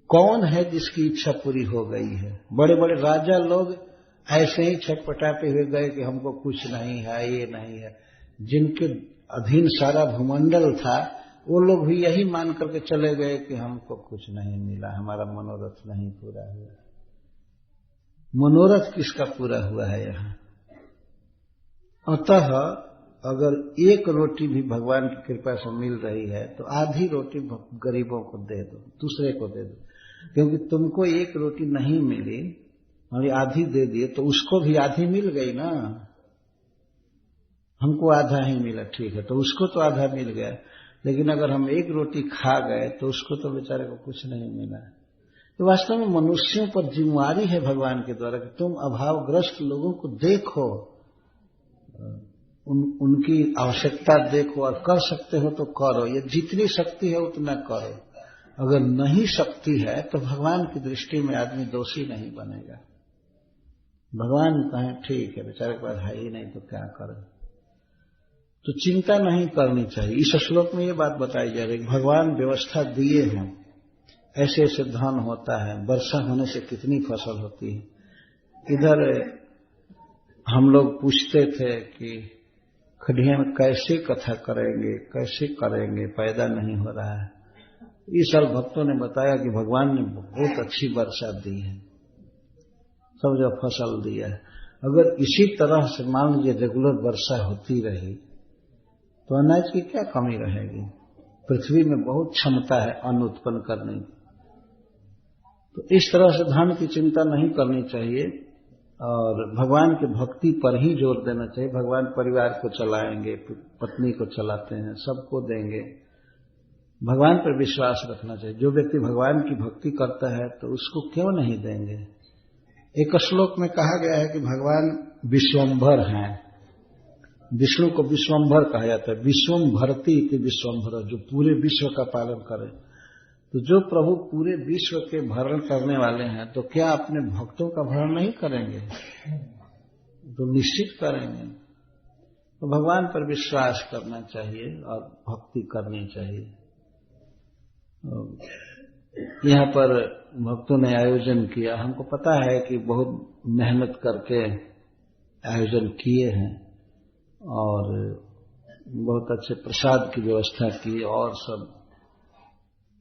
कौन है जिसकी इच्छा पूरी हो गई है? बड़े बड़े राजा लोग ऐसे ही छटपटाते हुए गए कि हमको कुछ नहीं है, ये नहीं है। जिनके अधीन सारा भूमंडल था वो लोग भी यही मान करके चले गए कि हमको कुछ नहीं मिला, हमारा मनोरथ नहीं पूरा हुआ। मनोरथ किसका पूरा हुआ है यहाँ? अतः अगर 1 रोटी भी भगवान की कृपा से मिल रही है तो आधी रोटी गरीबों को दे दो, दूसरे को दे दो। क्योंकि तुमको 1 रोटी नहीं मिली और आधी दे दिए तो उसको भी आधी मिल गई ना। हमको आधा ही मिला, ठीक है, तो उसको तो आधा मिल गया। लेकिन अगर हम 1 रोटी खा गए तो उसको तो बेचारे को कुछ नहीं मिला। तो वास्तव में मनुष्यों पर जिम्मेवारी है भगवान के द्वारा कि तुम अभावग्रस्त लोगों को देखो, उनकी आवश्यकता देखो, और कर सकते हो तो करो। ये जितनी शक्ति है उतना करो। अगर नहीं शक्ति है तो भगवान की दृष्टि में आदमी दोषी नहीं बनेगा। भगवान कहें ठीक है, बेचारे के पास है ही नहीं तो क्या करें। तो चिंता नहीं करनी चाहिए। इस श्लोक में ये बात बताई जा रही है, भगवान व्यवस्था दिए हैं, ऐसे ऐसे धन होता है, वर्षा होने से कितनी फसल होती है। इधर हम लोग पूछते थे कि खडिया में कैसे कथा करेंगे, कैसे करेंगे, पैदा नहीं हो रहा है। इस साल भक्तों ने बताया कि भगवान ने बहुत अच्छी वर्षा दी है, सब जगह फसल दिया है। अगर इसी तरह से मान लीजिए रेगुलर वर्षा होती रही तो अनाज की क्या कमी रहेगी। पृथ्वी में बहुत क्षमता है अन्न उत्पन्न करने की। तो इस तरह से धन की चिंता नहीं करनी चाहिए और भगवान की भक्ति पर ही जोर देना चाहिए। भगवान परिवार को चलाएंगे, पत्नी को चलाते हैं, सबको देंगे। भगवान पर विश्वास रखना चाहिए। जो व्यक्ति भगवान की भक्ति करता है तो उसको क्यों नहीं देंगे। एक श्लोक में कहा गया है कि भगवान विश्वम्भर हैं। विष्णु को विश्वम्भर कहा जाता है। विश्वम्भरति इति विश्वम्भर, जो पूरे विश्व का पालन करे। तो जो प्रभु पूरे विश्व के भरण करने वाले हैं तो क्या अपने भक्तों का भरण नहीं करेंगे? तो निश्चित करेंगे। तो भगवान पर विश्वास करना चाहिए और भक्ति करनी चाहिए। यहाँ पर भक्तों ने आयोजन किया। हमको पता है कि बहुत मेहनत करके आयोजन किए हैं और बहुत अच्छे प्रसाद की व्यवस्था की और सब।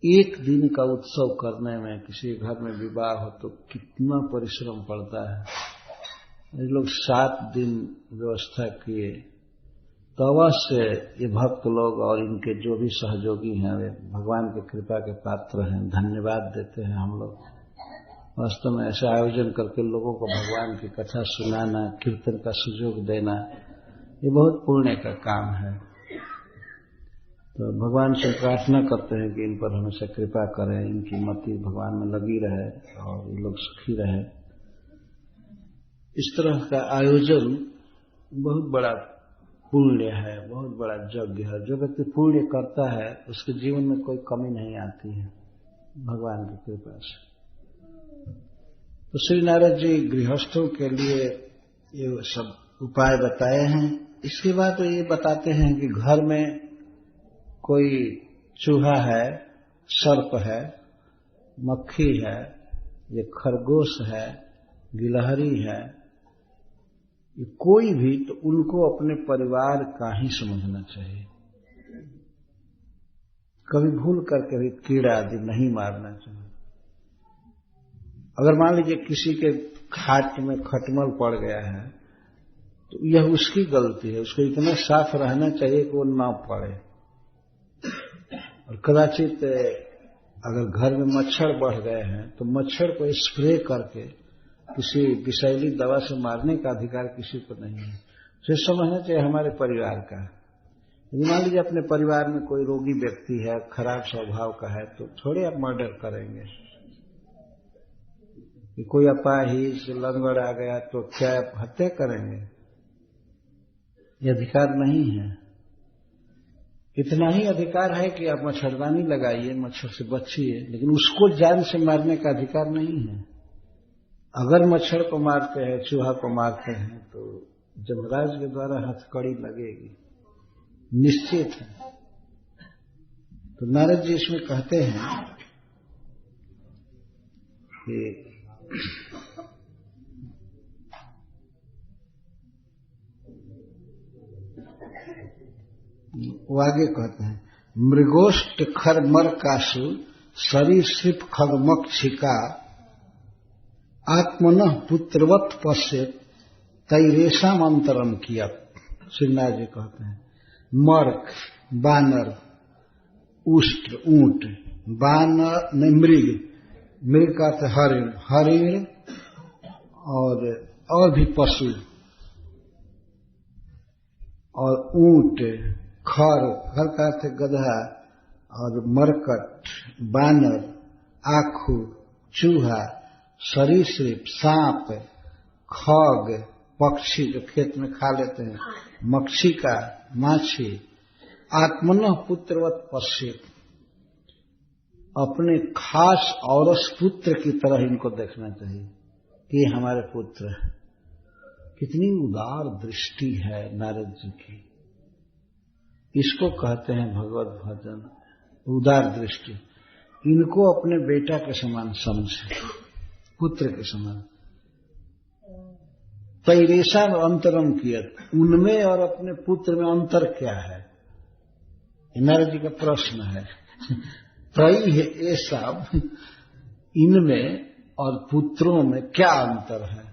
एक दिन का उत्सव करने में, किसी घर में विवाह हो तो कितना परिश्रम पड़ता है। ये लोग 7 दिन व्यवस्था किए। तो अवश्य ये भक्त लोग और इनके जो भी सहयोगी हैं वे भगवान की कृपा के पात्र हैं। धन्यवाद देते हैं हम लोग। वास्तव में ऐसा आयोजन करके लोगों को भगवान की कथा सुनाना, कीर्तन का सुयोग देना, ये बहुत पुण्य का काम है। तो भगवान से प्रार्थना करते हैं कि इन पर हमेशा कृपा करें, इनकी मति भगवान में लगी रहे और ये लोग सुखी रहे। इस तरह का आयोजन बहुत बड़ा पुण्य है, बहुत बड़ा यज्ञ है। जो व्यक्ति पुण्य करता है उसके जीवन में कोई कमी नहीं आती है भगवान की कृपा से। तो श्री नारद जी गृहस्थों के लिए ये सब उपाय बताए हैं। इसके बाद तो ये बताते हैं कि घर में कोई चूहा है, सर्प है, मक्खी है, ये खरगोश है, गिलहरी है, ये कोई भी, तो उनको अपने परिवार का ही समझना चाहिए। कभी भूल करके भी कीड़ा आदि नहीं मारना चाहिए। अगर मान लीजिए किसी के खाट में खटमल पड़ गया है तो यह उसकी गलती है। उसको इतना साफ रहना चाहिए कि वो ना पड़े। और कदाचित अगर घर में मच्छर बढ़ गए हैं तो मच्छर को स्प्रे करके किसी विषैली दवा से मारने का अधिकार किसी को नहीं है। तो समझना चाहिए हमारे परिवार का। यदि मान लीजिए अपने परिवार में कोई रोगी व्यक्ति है, खराब स्वभाव का है, तो थोड़े आप मर्डर करेंगे। कि कोई अपाहिज लंगड़ आ गया तो क्या आप हत्या करेंगे? ये अधिकार नहीं है। इतना ही अधिकार है कि आप मच्छरदानी लगाइए, मच्छर से बचिए, लेकिन उसको जान से मारने का अधिकार नहीं है। अगर मच्छर को मारते हैं, चूहा को मारते हैं, तो जमराज के द्वारा हथकड़ी लगेगी, निश्चित है। तो नारद जी इसमें कहते हैं कि वो आगे कहते हैं, मृगोष्ठ खरमर कासु सरीसृप खगमक्षिका आत्मनः पुत्रवत पश्येत तैरेशम अंतरम किया। श्रीनाथ जी कहते हैं मर्क, बानर, उष्ट्र, ऊंट, बानर ने मृग, मृग का अर्थ हरिण, हरिण और भी पशु, और ऊंट, खर, खर का अर्थ गधा, और मरकट, बानर, आखू, चूहा, सरीसृप, सांप, खग, पक्षी जो खेत में खा लेते हैं, मक्षिका, माछी, आत्मनः पुत्रवत पश्येत, अपने खास औरस पुत्र की तरह इनको देखना चाहिए कि हमारे पुत्र है। कितनी उदार दृष्टि है नारद जी की। इसको कहते हैं भगवत भजन, उदार दृष्टि। इनको अपने बेटा के समान समझे, पुत्र के समान। तैरेशा अंतरम कियत, उनमें और अपने पुत्र में अंतर क्या है, नारद जी का प्रश्न है। तई है ये सब, इनमें और पुत्रों में क्या अंतर है।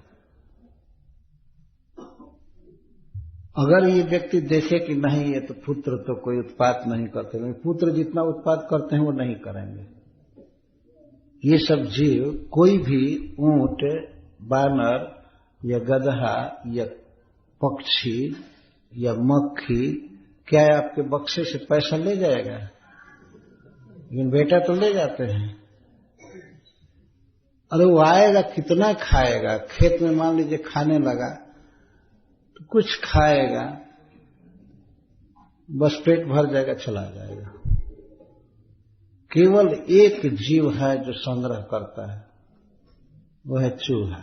अगर ये व्यक्ति देखे कि नहीं ये तो पुत्र तो कोई उत्पात नहीं करते, लेकिन पुत्र जितना उत्पात करते हैं वो नहीं करेंगे। ये सब जीव, कोई भी ऊंट, बानर या गदहा या पक्षी या मक्खी, क्या आपके बक्से से पैसा ले जाएगा? लेकिन बेटा तो ले जाते हैं। अरे वो आएगा, कितना खाएगा? खेत में मान लीजिए खाने लगा तो कुछ खाएगा, बस पेट भर जाएगा, चला जाएगा। केवल एक जीव है जो संग्रह करता है, वो है चूहा।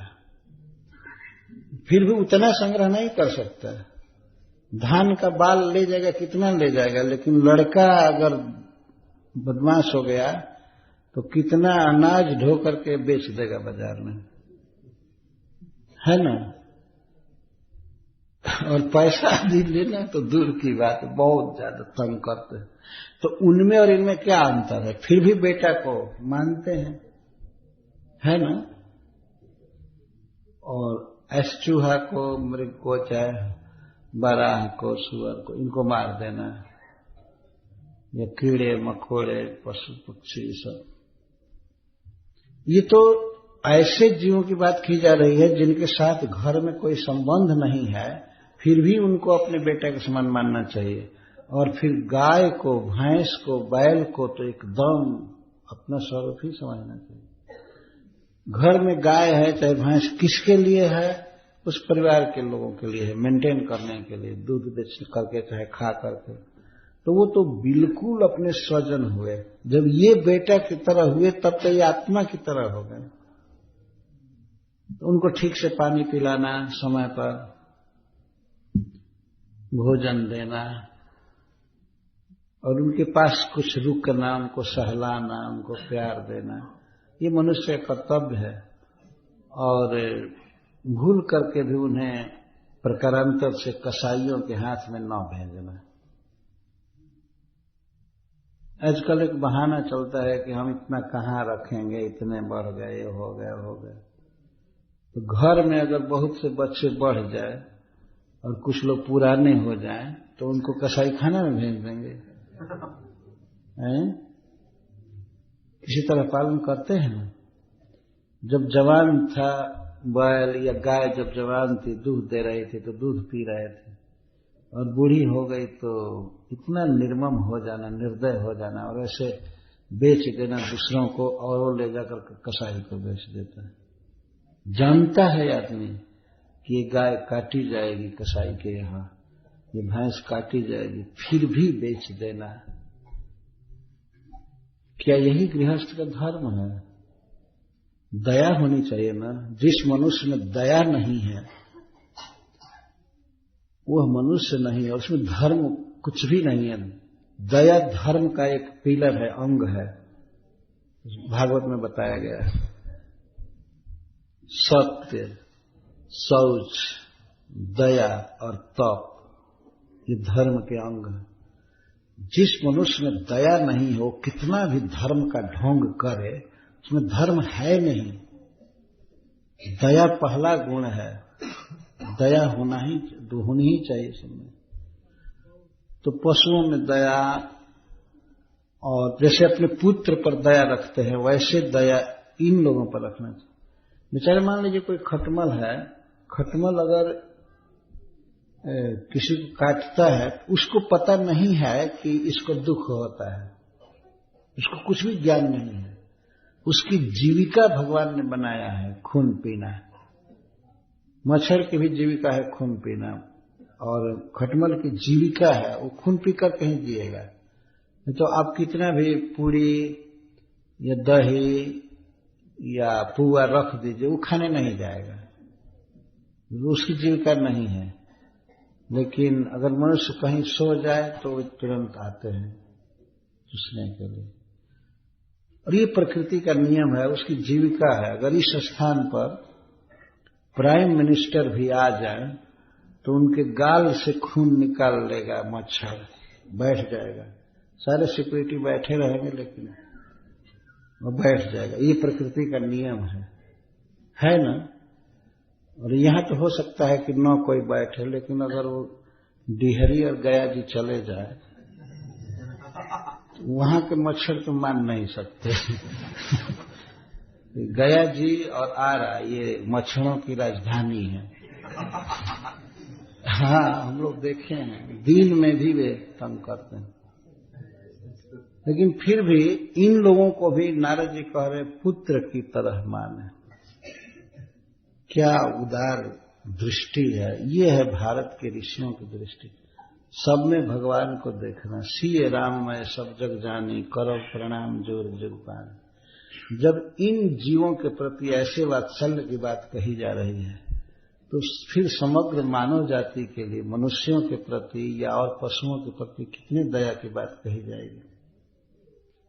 फिर भी उतना संग्रह नहीं कर सकता। धान का बाल ले जाएगा, कितना ले जाएगा, लेकिन लड़का अगर बदमाश हो गया तो कितना अनाज ढो करके बेच देगा बाजार में, है ना। और पैसा भी लेना तो दूर की बात, बहुत ज्यादा तंग करते हैं। तो उनमें और इनमें क्या अंतर है? फिर भी बेटा को मानते हैं, है ना। और ऐसे चूहा को, मृग को, चाहे बाराह को, सुअर को, इनको मार देना, या कीड़े मकोड़े, पशु पक्षी, सब ये तो ऐसे जीवों की बात की जा रही है जिनके साथ घर में कोई संबंध नहीं है, फिर भी उनको अपने बेटे के समान मानना चाहिए। और फिर गाय को, भैंस को, बैल को तो एकदम अपना स्वरूप ही समझना चाहिए। घर में गाय है चाहे भैंस, किसके लिए है? उस परिवार के लोगों के लिए है, मेंटेन करने के लिए, दूध बेच करके चाहे खा करके। तो वो तो बिल्कुल अपने स्वजन हुए। जब ये बेटा की तरह हुए तब तो ये आत्मा की तरह हो गए। तो उनको ठीक से पानी पिलाना, समय पर भोजन देना, और उनके पास कुछ रुकना, उनको सहलाना, उनको प्यार देना, ये मनुष्य का कर्तव्य है। और भूल करके भी उन्हें प्रकारांतर से कसाईयों के हाथ में न भेजना। आजकल एक बहाना चलता है कि हम इतना कहाँ रखेंगे, इतने बढ़ गए, हो गए। तो घर में अगर बहुत से बच्चे बढ़ जाए और कुछ लोग पुराने हो जाएं तो उनको कसाई खाना में भेज देंगे, हैं? किसी तरह पालन करते हैं ना। जब जवान था बैल या गाय, जब जवान थी दूध दे रही थी तो दूध पी रहे थे, और बूढ़ी हो गई तो इतना निर्मम हो जाना, निर्दय हो जाना, और ऐसे बेच देना दूसरों को, और वो ले जाकर कसाई को बेच देता है। जानता है आदमी कि ये गाय काटी जाएगी कसाई के यहाँ, ये भैंस काटी जाएगी, फिर भी बेच देना। क्या यही गृहस्थ का धर्म है? दया होनी चाहिए ना। जिस मनुष्य में दया नहीं है वह मनुष्य नहीं है, उसमें धर्म कुछ भी नहीं है। दया धर्म का एक पिलर है, अंग है, भागवत में बताया गया है। सत्य, शौच, दया और तप, ये धर्म के अंग है। जिस मनुष्य में दया नहीं हो, कितना भी धर्म का ढोंग करे, उसमें धर्म है नहीं। दया पहला गुण है, दया होनी ही चाहिए सबमें। तो पशुओं में दया, और जैसे अपने पुत्र पर दया रखते हैं वैसे दया इन लोगों पर रखना चाहिए। बेचारे मान लीजिए कोई खटमल है, खटमल अगर किसी को काटता है, उसको पता नहीं है कि इसको दुख होता है, उसको कुछ भी ज्ञान नहीं है। उसकी जीविका भगवान ने बनाया है खून पीना। मच्छर की भी जीविका है खून पीना, और खटमल की जीविका है वो खून पीकर कहीं जिएगा। तो आप कितना भी पूरी या दही या पुआ रख दीजिए, वो खाने नहीं जाएगा, उसकी जीविका नहीं है। लेकिन अगर मनुष्य कहीं सो जाए तो वे तुरंत आते हैं चूसने के लिए। और ये प्रकृति का नियम है, उसकी जीविका है। अगर इस स्थान पर प्राइम मिनिस्टर भी आ जाए तो उनके गाल से खून निकाल लेगा मच्छर, बैठ जाएगा। सारे सिक्योरिटी बैठे रहेंगे लेकिन वो बैठ जाएगा। ये प्रकृति का नियम है ना। और यहां तो हो सकता है कि न कोई बैठे, लेकिन अगर वो डिहरी और गया जी चले जाए तो वहां के मच्छर तो मान नहीं सकते। गया जी और आरा ये मच्छरों की राजधानी है। हाँ, हम लोग देखे हैं, दिन में भी वे तंग करते हैं। लेकिन फिर भी इन लोगों को भी नारद जी कह रहे पुत्र की तरह माने। क्या उदार दृष्टि है। ये है भारत के ऋषियों की दृष्टि। सब में भगवान को देखना। सीए राम मैं सब जग जानी, करो प्रणाम जोर जग पानी। जब इन जीवों के प्रति ऐसे वात्सल्य की बात कही जा रही है तो फिर समग्र मानव जाति के लिए, मनुष्यों के प्रति या और पशुओं के प्रति कितनी दया की बात कही जाएगी।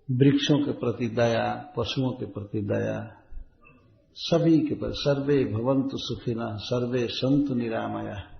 वृक्षों के प्रति दया, पशुओं के प्रति दया, सभी के प्रति। सर्वे भवन्तु सुखिनः सर्वे सन्तु निरामयाः।